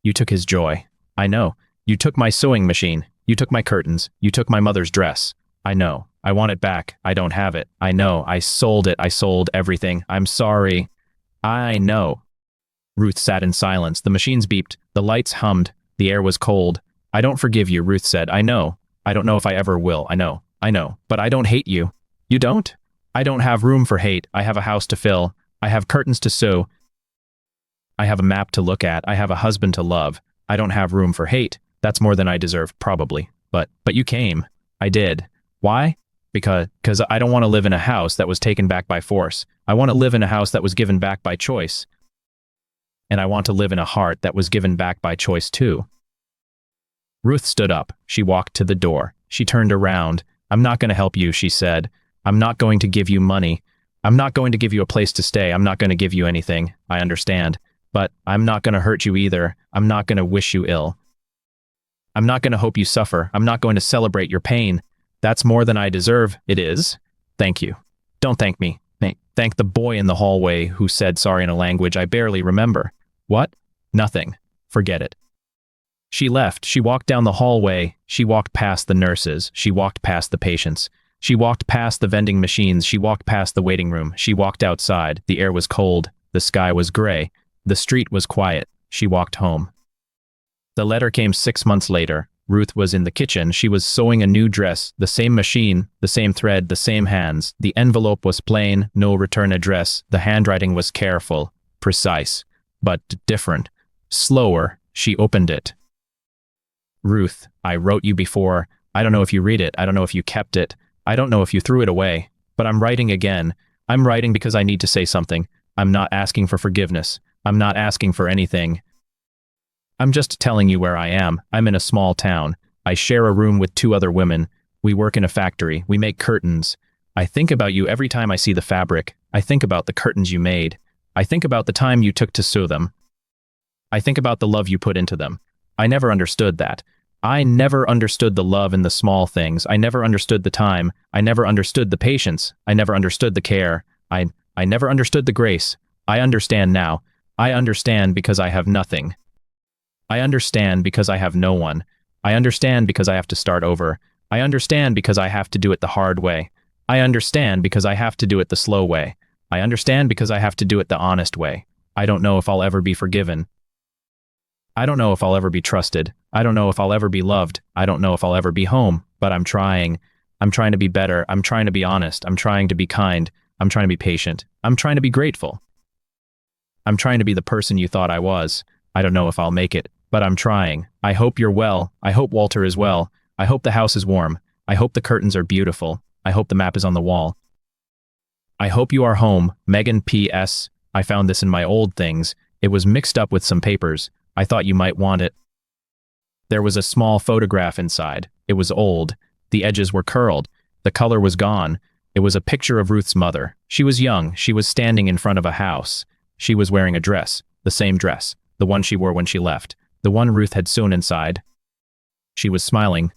Speaker 1: You took his joy. I know. You took my sewing machine. You took my curtains. You took my mother's dress. I know. I want it back. I don't have it. I know. I sold it. I sold everything. I'm sorry. I know. Ruth sat in silence. The machines beeped. The lights hummed. The air was cold. I don't forgive you, Ruth said. I know. I don't know if I ever will. I know. I know. But I don't hate you. You don't? I don't have room for hate. I have a house to fill. I have curtains to sew. I have a map to look at. I have a husband to love. I don't have room for hate. That's more than I deserve, probably. But you came. I did. Why? Because I don't want to live in a house that was taken back by force. I want to live in a house that was given back by choice. And I want to live in a heart that was given back by choice too. Ruth stood up. She walked to the door. She turned around. I'm not going to help you, she said. I'm not going to give you money. I'm not going to give you a place to stay. I'm not going to give you anything. I understand. But I'm not going to hurt you either. I'm not going to wish you ill. I'm not going to hope you suffer. I'm not going to celebrate your pain. That's more than I deserve. It is. Thank you. Don't thank me. Thank the boy in the hallway who said sorry in a language I barely remember. What? Nothing. Forget it. She left. She walked down the hallway. She walked past the nurses. She walked past the patients. She walked past the vending machines. She walked past the waiting room. She walked outside. The air was cold. The sky was gray. The street was quiet. She walked home. The letter came 6 months later. Ruth was in the kitchen. She was sewing a new dress, the same machine, the same thread, the same hands. The envelope was plain, no return address. The handwriting was careful, precise, but different. Slower, she opened it. Ruth, I wrote you before. I don't know if you read it. I don't know if you kept it. I don't know if you threw it away. But I'm writing again. I'm writing because I need to say something. I'm not asking for forgiveness. I'm not asking for anything. I'm just telling you where I am. I'm in a small town. I share a room with 2 other women. We work in a factory. We make curtains. I think about you every time I see the fabric. I think about the curtains you made. I think about the time you took to sew them. I think about the love you put into them. I never understood that. I never understood the love in the small things. I never understood the time. I never understood the patience. I never understood the care. I never understood the grace. I understand now. I understand because I have nothing. I understand because I have no one. I understand because I have to start over. I understand because I have to do it the hard way. I understand because I have to do it the slow way. I understand because I have to do it the honest way. I don't know if I'll ever be forgiven. I don't know if I'll ever be trusted. I don't know if I'll ever be loved. I don't know if I'll ever be home, but I'm trying. I'm trying to be better. I'm trying to be honest. I'm trying to be kind. I'm trying to be patient. I'm trying to be grateful. I'm trying to be the person you thought I was. I don't know if I'll make it, but I'm trying. I hope you're well. I hope Walter is well. I hope the house is warm. I hope the curtains are beautiful. I hope the map is on the wall. I hope you are home. Megan P.S. I found this in my old things. It was mixed up with some papers. I thought you might want it. There was a small photograph inside. It was old. The edges were curled. The color was gone. It was a picture of Ruth's mother. She was young. She was standing in front of a house. She was wearing a dress, the same dress, the one she wore when she left, the one Ruth had sewn inside. She was smiling.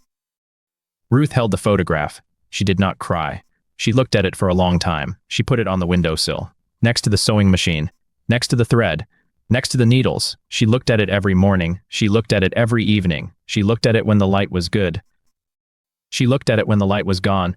Speaker 1: Ruth held the photograph. She did not cry. She looked at it for a long time. She put it on the windowsill, next to the sewing machine, next to the thread, next to the needles. She looked at it every morning. She looked at it every evening. She looked at it when the light was good. She looked at it when the light was gone.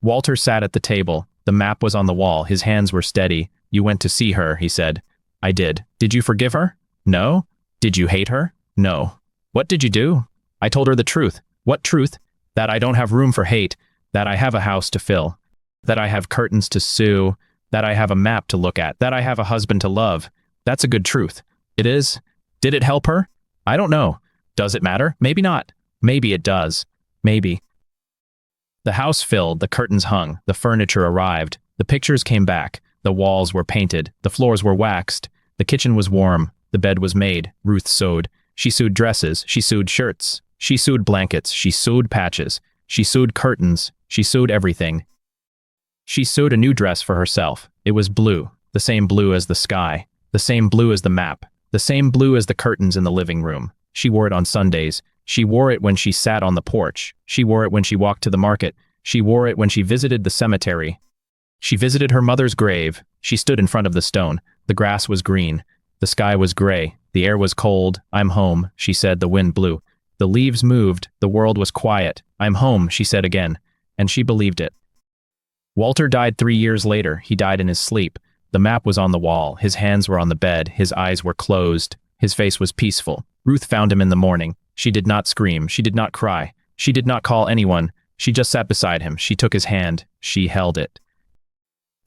Speaker 1: Walter sat at the table. The map was on the wall. His hands were steady. You went to see her, he said. I did. Did you forgive her? No. Did you hate her? No. What did you do? I told her the truth. What truth? That I don't have room for hate, that I have a house to fill, that I have curtains to sew, that I have a map to look at, that I have a husband to love. That's a good truth. It is. Did it help her? I don't know. Does it matter? Maybe not. Maybe it does. Maybe. The house filled, the curtains hung, the furniture arrived, the pictures came back, the walls were painted, the floors were waxed, the kitchen was warm, the bed was made. Ruth sewed. She sewed dresses, she sewed shirts, she sewed blankets, she sewed patches, she sewed curtains, she sewed everything. She sewed a new dress for herself. It was blue, the same blue as the sky, the same blue as the map, the same blue as the curtains in the living room. She wore it on Sundays. She wore it when she sat on the porch. She wore it when she walked to the market. She wore it when she visited the cemetery. She visited her mother's grave. She stood in front of the stone. The grass was green. The sky was gray. The air was cold. I'm home, she said. The wind blew. The leaves moved. The world was quiet. I'm home, she said again. And she believed it. Walter died 3 years later. He died in his sleep. The map was on the wall. His hands were on the bed. His eyes were closed. His face was peaceful. Ruth found him in the morning. She did not scream. She did not cry. She did not call anyone. She just sat beside him. She took his hand. She held it.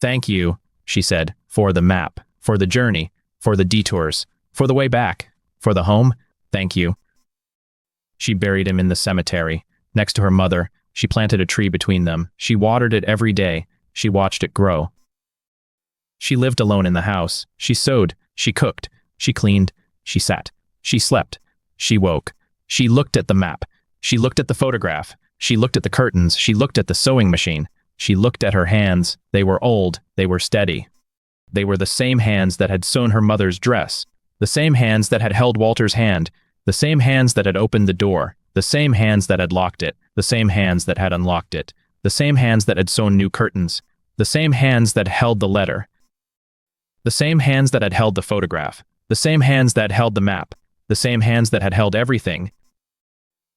Speaker 1: Thank you, she said, for the map, for the journey, for the detours, for the way back, for the home. Thank you. She buried him in the cemetery. Next to her mother, she planted a tree between them. She watered it every day. She watched it grow. She lived alone in the house. She sewed. She cooked. She cleaned. She sat. She slept. She woke. She looked at the map. She looked at the photograph. She looked at the curtains. She looked at the sewing machine. She looked at her hands. They were old. They were steady. They were the same hands that had sewn her mother's dress, the same hands that had held Walter's hand, the same hands that had opened the door, the same hands that had locked it, the same hands that had unlocked it, the same hands that had sewn new curtains, the same hands that held the letter, the same hands that had held the photograph, the same hands that held the map, the same hands that had held everything.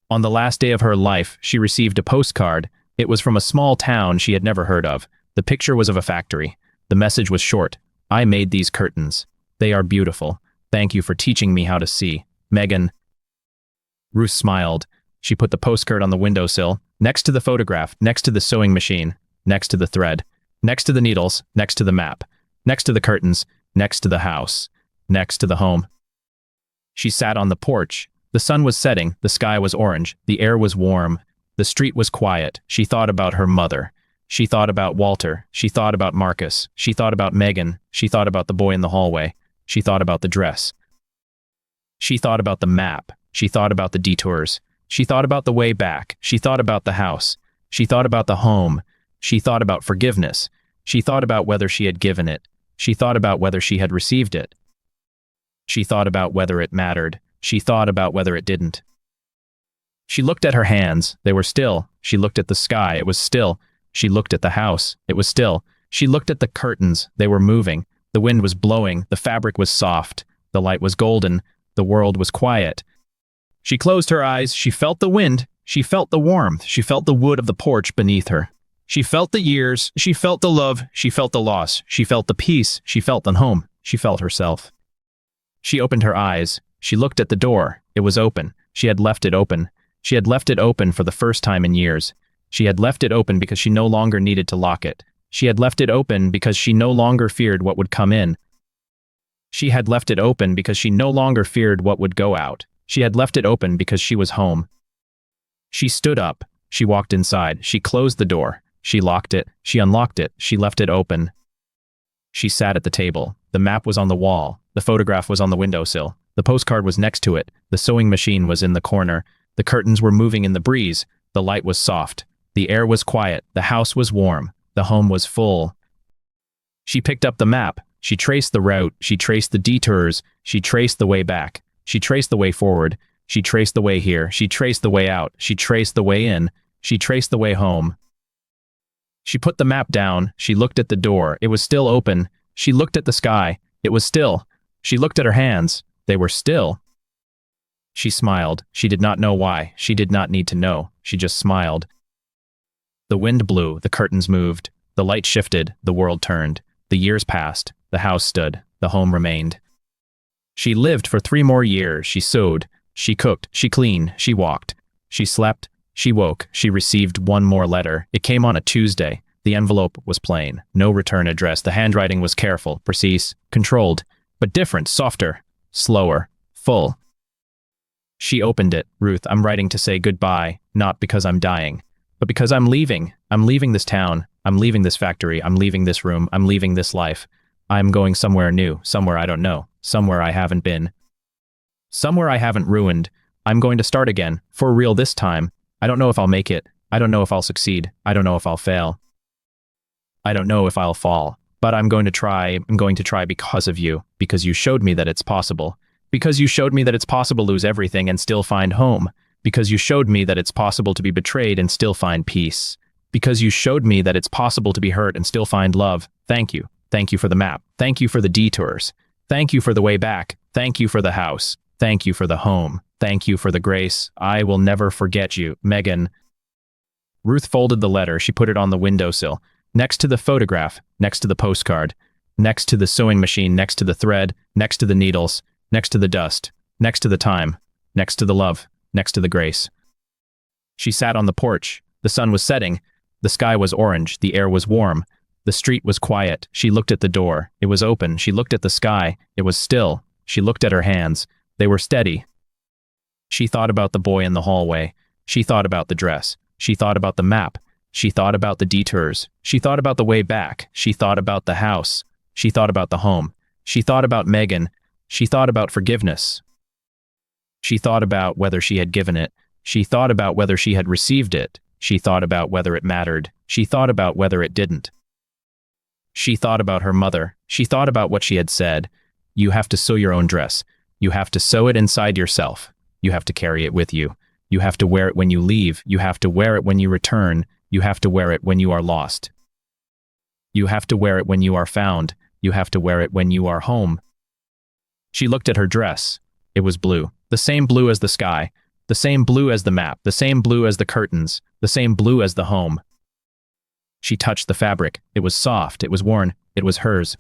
Speaker 1: On the last day of her life, she received a postcard. It was from a small town she had never heard of. The picture was of a factory. The message was short. I made these curtains. They are beautiful. Thank you for teaching me how to see. Megan. Ruth smiled. She put the postcard on the windowsill, next to the photograph, next to the sewing machine, next to the thread, next to the needles, next to the map, next to the curtains, next to the house, next to the home. She sat on the porch. The sun was setting. The sky was orange. The air was warm. The street was quiet. She thought about her mother. She thought about Walter. She thought about Marcus. She thought about Megan. She thought about the boy in the hallway. She thought about the dress. She thought about the map. She thought about the detours. She thought about the way back. She thought about the house. She thought about the home. She thought about forgiveness. She thought about whether she had given it. She thought about whether she had received it. She thought about whether it mattered. She thought about whether it didn't. She looked at her hands. They were still. She looked at the sky. It was still. She looked at the house. It was still. She looked at the curtains. They were moving. The wind was blowing, the fabric was soft, the light was golden, the world was quiet. She closed her eyes, she felt the wind, she felt the warmth, she felt the wood of the porch beneath her. She felt the years, she felt the love, she felt the loss, she felt the peace, she felt the home, she felt herself. She opened her eyes, she looked at the door, it was open, she had left it open. She had left it open for the first time in years. She had left it open because she no longer needed to lock it. She had left it open because she no longer feared what would come in. She had left it open because she no longer feared what would go out. She had left it open because she was home. She stood up. She walked inside. She closed the door. She locked it. She unlocked it. She left it open. She sat at the table. The map was on the wall. The photograph was on the windowsill. The postcard was next to it. The sewing machine was in the corner. The curtains were moving in the breeze. The light was soft. The air was quiet. The house was warm. The home was full. She picked up the map. She traced the route. She traced the detours. She traced the way back. She traced the way forward. She traced the way here. She traced the way out. She traced the way in. She traced the way home. She put the map down. She looked at the door. It was still open. She looked at the sky. It was still. She looked at her hands. They were still. She smiled. She did not know why. She did not need to know. She just smiled. The wind blew. The curtains moved. The light shifted. The world turned. The years passed. The house stood. The home remained. She lived for 3 more years. She sewed. She cooked. She cleaned. She walked. She slept. She woke. She received 1 more letter. It came on a Tuesday. The envelope was plain. No return address. The handwriting was careful, precise, controlled, but different, softer, slower, full. She opened it. Ruth, I'm writing to say goodbye, not because I'm dying, but because I'm leaving. I'm leaving this town. I'm leaving this factory. I'm leaving this room. I'm leaving this life. I'm going somewhere new, somewhere I don't know, somewhere I haven't been, somewhere I haven't ruined. I'm going to start again, for real this time. I don't know if I'll make it. I don't know if I'll succeed. I don't know if I'll fail. I don't know if I'll fall, but I'm going to try. I'm going to try because of you, because you showed me that it's possible. Because you showed me that it's possible to lose everything and still find home. Because you showed me that it's possible to be betrayed and still find peace. Because you showed me that it's possible to be hurt and still find love. Thank you. Thank you for the map. Thank you for the detours. Thank you for the way back. Thank you for the house. Thank you for the home. Thank you for the grace. I will never forget you, Megan. Ruth folded the letter. She put it on the windowsill, next to the photograph, next to the postcard, next to the sewing machine, next to the thread, next to the needles, next to the dust, next to the time, next to the love, next to the grace. She sat on the porch. The sun was setting. The sky was orange. The air was warm. The street was quiet. She looked at the door. It was open. She looked at the sky. It was still. She looked at her hands. They were steady. She thought about the boy in the hallway. She thought about the dress. She thought about the map. She thought about the detours. She thought about the way back. She thought about the house. She thought about the home. She thought about Megan. She thought about forgiveness. She thought about whether she had given it. She thought about whether she had received it. She thought about whether it mattered. She thought about whether it didn't. She thought about her mother. She thought about what she had said. You have to sew your own dress. You have to sew it inside yourself. You have to carry it with you. You have to wear it when you leave. You have to wear it when you return. You have to wear it when you are lost. You have to wear it when you are found. You have to wear it when you are home. She looked at her dress. It was blue. The same blue as the sky. The same blue as the map. The same blue as the curtains. The same blue as the home. She touched the fabric. It was soft. It was worn. It was hers.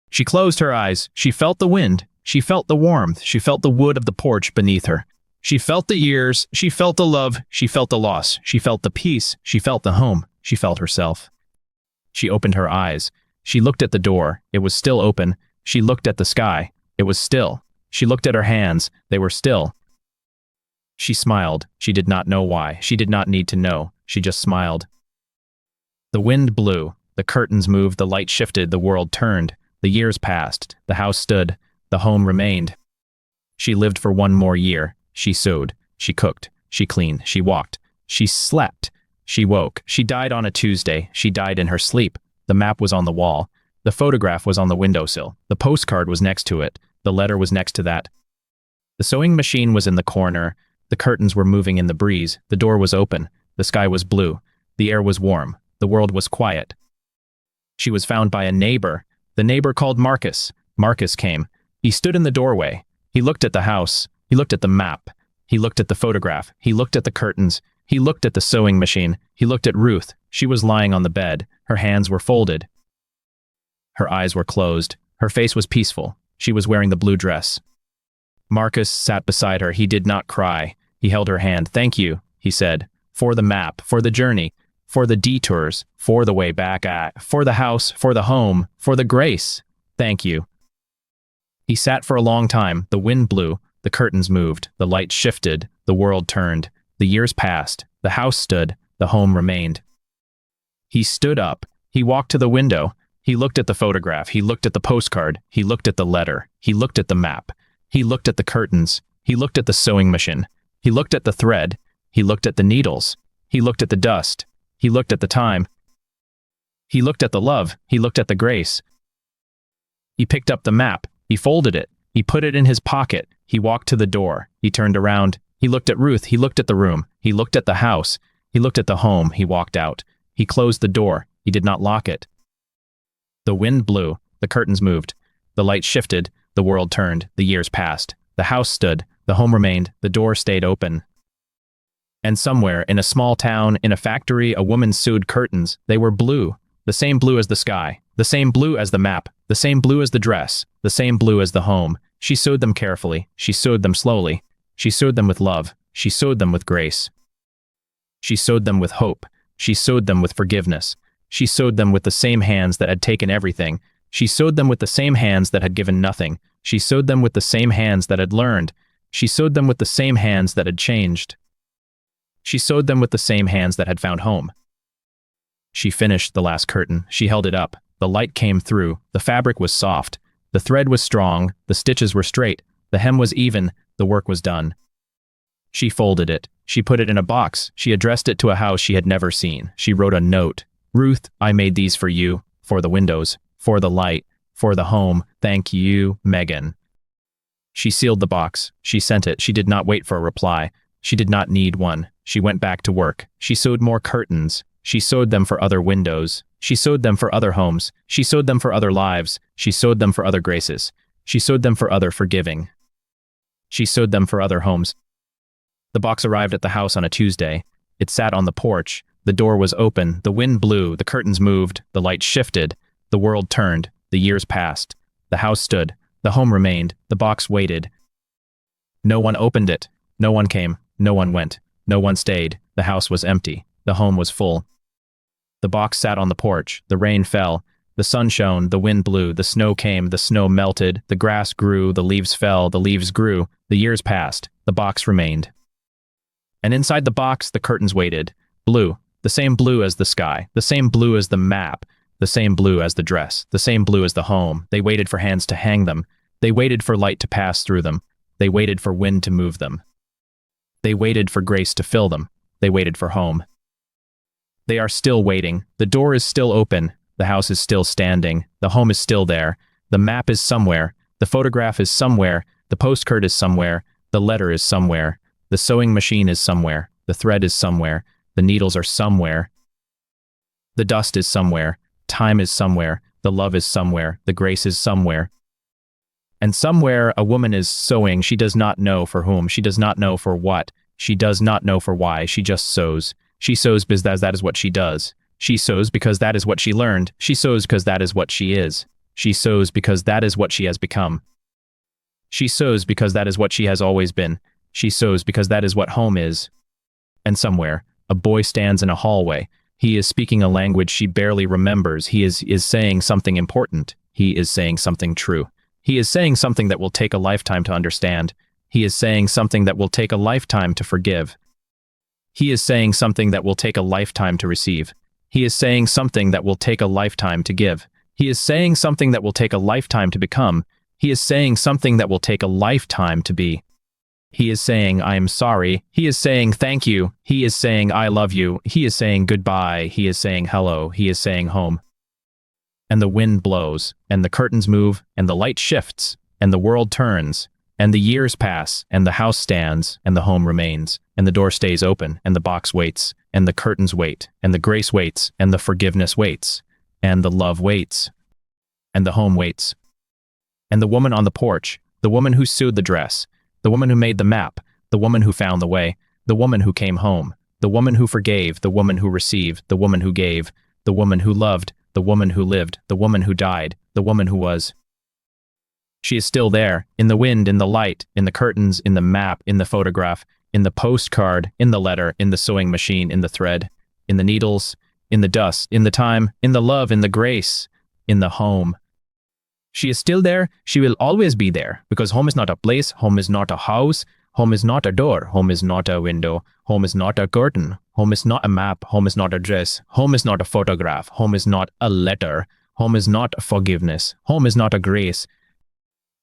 Speaker 1: She closed her eyes. She felt the wind. She felt the warmth. She felt the wood of the porch beneath her. She felt the years. She felt the love. She felt the loss. She felt the peace. She felt the home. She felt herself. She opened her eyes. She looked at the door. It was still open. She looked at the sky. It was still. She looked at her hands. They were still. She smiled. She did not know why. She did not need to know. She just smiled. The wind blew. The curtains moved. The light shifted. The world turned. The years passed. The house stood. The home remained. She lived for 1 more year. She sewed. She cooked. She cleaned. She walked. She slept. She woke. She died on a Tuesday. She died in her sleep. The map was on the wall. The photograph was on the windowsill. The postcard was next to it. The letter was next to that. The sewing machine was in the corner. The curtains were moving in the breeze. The door was open. The sky was blue. The air was warm. The world was quiet. She was found by a neighbor. The The neighbor called Marcus. Marcus came. He stood in the doorway. He looked at the house. He looked at the map. He looked at the photograph. He looked at the curtains. He looked at the sewing machine. He looked at Ruth. She was lying on the bed. Her hands were folded. Her eyes were closed. Her face was peaceful. She was wearing the blue dress. Marcus sat beside her. He did not cry. He held her hand. "Thank you," he said, "for the map, for the journey, for the detours, for the way back, for the house, for the home, for the grace. Thank you." He sat for a long time. The wind blew. The curtains moved. The light shifted. The world turned. The years passed. The house stood. The home remained. He stood up. He walked to the window. He looked at the photograph. He looked at the postcard. He looked at the letter. He looked at the map. He looked at the curtains. He looked at the sewing machine. He looked at the thread. He looked at the needles. He looked at the dust. He looked at the time. He looked at the love. He looked at the grace. He picked up the map. He folded it. He put it in his pocket. He walked to the door. He turned around. He looked at Ruth. He looked at the room. He looked at the house. He looked at the home. He walked out. He closed the door. He did not lock it. The wind blew. The curtains moved. The light shifted. The world turned. The years passed. The house stood. The home remained. The door stayed open. And somewhere, in a small town, in a factory, a woman sewed curtains. They were blue. The same blue as the sky. The same blue as the map. The same blue as the dress. The same blue as the home. She sewed them carefully. She sewed them slowly. She sewed them with love. She sewed them with grace. She sewed them with hope. She sewed them with forgiveness. She sewed them with the same hands that had taken everything. She sewed them with the same hands that had given nothing. She sewed them with the same hands that had learned. She sewed them with the same hands that had changed. She sewed them with the same hands that had found home. She finished the last curtain. She held it up. The light came through. The fabric was soft. The thread was strong. The stitches were straight. The hem was even. The work was done. She folded it. She put it in a box. She addressed it to a house she had never seen. She wrote a note. "Ruth, I made these for you, for the windows, for the light, for the home. Thank you, Megan." She sealed the box. She sent it. She did not wait for a reply. She did not need one. She went back to work. She sewed more curtains. She sewed them for other windows. She sewed them for other homes. She sewed them for other lives. She sewed them for other graces. She sewed them for other forgiving. She sewed them for other homes. The box arrived at the house on a Tuesday. It sat on the porch. The door was open. The wind blew. The curtains moved. The light shifted. The world turned. The years passed. The house stood. The home remained. The box waited. No one opened it. No one came. No one went. No one stayed. The house was empty. The home was full. The box sat on the porch. The rain fell. The sun shone. The wind blew. The snow came. The snow melted. The grass grew. The leaves fell. The leaves grew. The years passed. The box remained. And inside the box, the curtains waited. Blue. The same blue as the sky. The same blue as the map. The same blue as the dress. The same blue as the home. They waited for hands to hang them. They waited for light to pass through them. They waited for wind to move them. They waited for grace to fill them. They waited for home. They are still waiting. The door is still open. The house is still standing. The home is still there. The map is somewhere. The photograph is somewhere. The postcard is somewhere. The letter is somewhere. The sewing machine is somewhere. The thread is somewhere. The needles are somewhere. The dust is somewhere. Time is somewhere. The love is somewhere. The grace is somewhere. And somewhere a woman is sewing. She does not know for whom. She does not know for what. She does not know for why. She just sews. She sews because that is what she does. She sews because that is what she learned. She sews because that is what she is. She sews because that is what she has become. She sews because that is what she has always been. She sews because that is what home is. And somewhere, a boy stands in a hallway. He is speaking a language she barely remembers. He is saying something important. He is saying something true. He is saying something that will take a lifetime to understand. He is saying something that will take a lifetime to forgive. He is saying something that will take a lifetime to receive. He is saying something that will take a lifetime to give. He is saying something that will take a lifetime to become. He is saying something that will take a lifetime to be. He is saying, "I am sorry." He is saying, "Thank you." He is saying, "I love you." He is saying, "Goodbye." He is saying, "Hello." He is saying, "Home." And the wind blows, and the curtains move, and the light shifts, and the world turns, and the years pass, and the house stands, and the home remains, and the door stays open, and the box waits, and the curtains wait, and the grace waits, and the forgiveness waits, and the love waits. and the home waits. And the woman on the porch, the woman who sewed the dress, the woman who made the map, the woman who found the way, the woman who came home, the woman who forgave, the woman who received, the woman who gave, the woman who loved, the woman who lived, the woman who died, the woman who was. She is still there, in the wind, in the light, in the curtains, in the map, in the photograph, in the postcard, in the letter, in the sewing machine, in the thread, in the needles, in the dust, in the time, in the love, in the grace, in the home. She is still there, she will always be there, because home is not a place, home is not a house, home is not a door, home is not a window, home is not a curtain, home is not a map, home is not a dress, home is not a photograph, home is not a letter, home is not forgiveness, home is not a grace,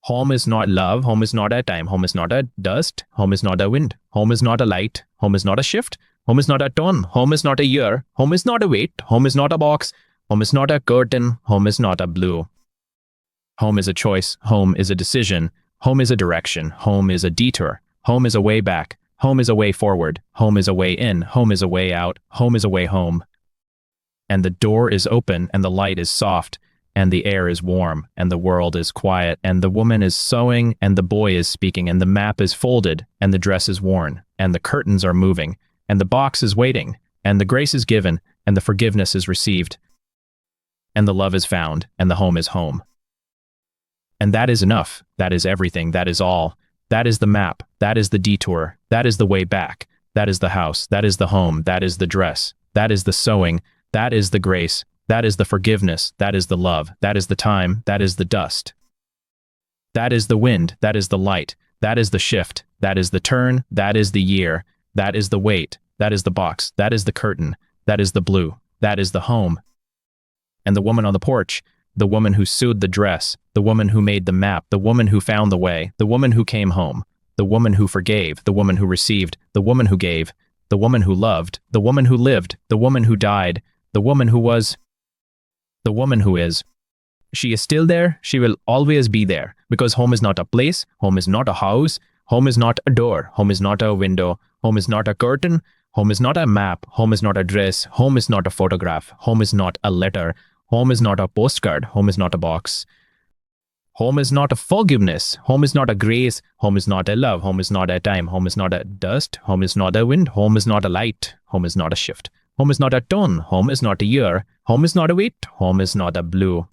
Speaker 1: home is not love, home is not a time, home is not a dust, home is not a wind, home is not a light, home is not a shift, home is not a tone, home is not a year, home is not a weight, home is not a box, home is not a curtain, home is not a blue. Home is a choice, home is a decision, home is a direction, home is a detour, home is a way back, home is a way forward, home is a way in, home is a way out, home is a way home. And the door is open, and the light is soft, and the air is warm, and the world is quiet, and the woman is sewing, and the boy is speaking, and the map is folded, and the dress is worn, and the curtains are moving, and the box is waiting, and the grace is given, and the forgiveness is received, and the love is found, and the home is home. And that is enough, that is everything, that is all. That is the map, that is the detour, that is the way back, that is the house, that is the home, that is the dress, that is the sewing, that is the grace, that is the forgiveness, that is the love, that is the time, that is the dust. That is the wind, that is the light, that is the shift, that is the turn, that is the year, that is the weight, that is the box, that is the curtain, that is the blue, that is the home. And the woman on the porch, the woman who sewed the dress, the woman who made the map, the woman who found the way, the woman who came home, the woman who forgave, the woman who received, the woman who gave, the woman who loved, the woman who lived, the woman who died, the woman who was, the woman who is. She is still there, she will always be there, because home is not a place, home is not a house, home is not a door, home is not a window, home is not a curtain, home is not a map, home is not a dress, home is not a photograph, home is not a letter, home is not a postcard, home is not a box. Home is not a forgiveness, home is not a grace, home is not a love, home is not a time, home is not a dust, home is not a wind, home is not a light, home is not a shift, home is not a tone, home is not a year, home is not a weight, home is not a blue.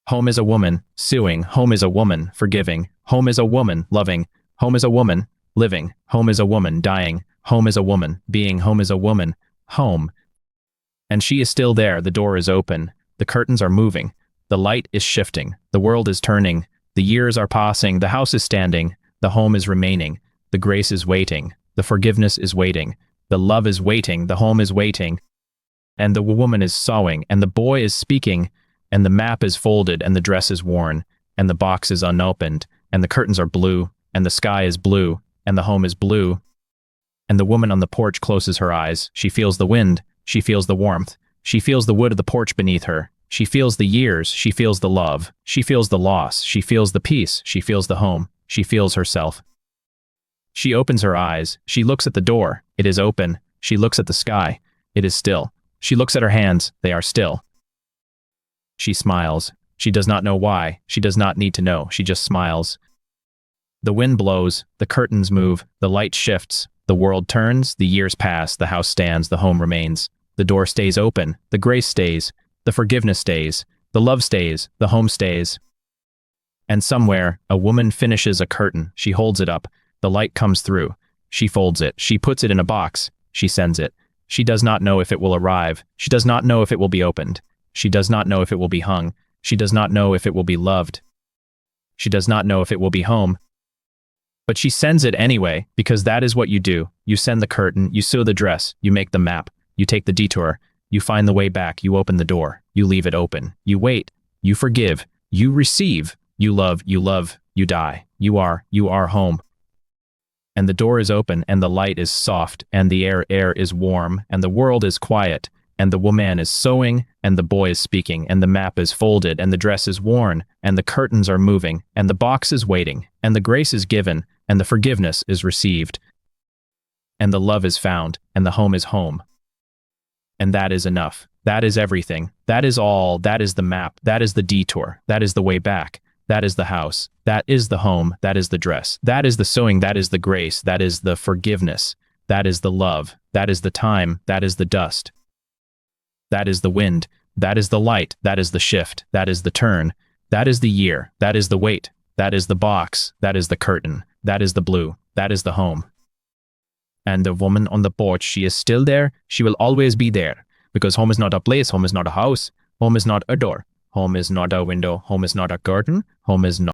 Speaker 1: Home is a woman, sewing, home is a woman, forgiving, home is a woman, loving, home is a woman, living, home is a woman, dying, home is a woman, being, home is a woman, home. And she is still there, the door is open, the curtains are moving, the light is shifting, the world is turning, the years are passing, the house is standing, the home is remaining, the grace is waiting, the forgiveness is waiting, the love is waiting, the home is waiting, and the woman is sewing, and the boy is speaking, and the map is folded, and the dress is worn, and the box is unopened, and the curtains are blue, and the sky is blue, and the home is blue. And the woman on the porch closes her eyes, she feels the wind, she feels the warmth, she feels the wood of the porch beneath her, she feels the years, she feels the love, she feels the loss, she feels the peace, she feels the home, she feels herself. She opens her eyes, she looks at the door, it is open, she looks at the sky, it is still, she looks at her hands, they are still. She smiles, she does not know why, she does not need to know, she just smiles. The wind blows, the curtains move, the light shifts, the world turns, the years pass, the house stands, the home remains. The door stays open, the grace stays, the forgiveness stays, the love stays, the home stays. And somewhere, a woman finishes a curtain, she holds it up, the light comes through, she folds it, she puts it in a box, she sends it. She does not know if it will arrive, she does not know if it will be opened, she does not know if it will be hung, she does not know if it will be loved, she does not know if it will be home. But she sends it anyway, because that is what you do. You send the curtain, you sew the dress, you make the map, you take the detour, you find the way back, you open the door, you leave it open, you wait, you forgive, you receive, you love, you die, you are home. And the door is open, and the light is soft, and the air is warm, and the world is quiet, and the woman is sewing, and the boy is speaking, and the map is folded, and the dress is worn, and the curtains are moving, and the box is waiting, and the grace is given, and the forgiveness is received, and the love is found, and the home is home. And that is enough. That is everything. That is all. That is the map. That is the detour. That is the way back. That is the house. That is the home. That is the dress. That is the sewing. That is the grace. That is the forgiveness. That is the love. That is the time. That is the dust. That is the wind. That is the light. That is the shift. That is the turn. That is the year. That is the weight. That is the box. That is the curtain. That is the blue. That is the home. And the woman on the porch, she is still there. She will always be there. Because home is not a place. Home is not a house. Home is not a door. Home is not a window. Home is not a curtain. Home is not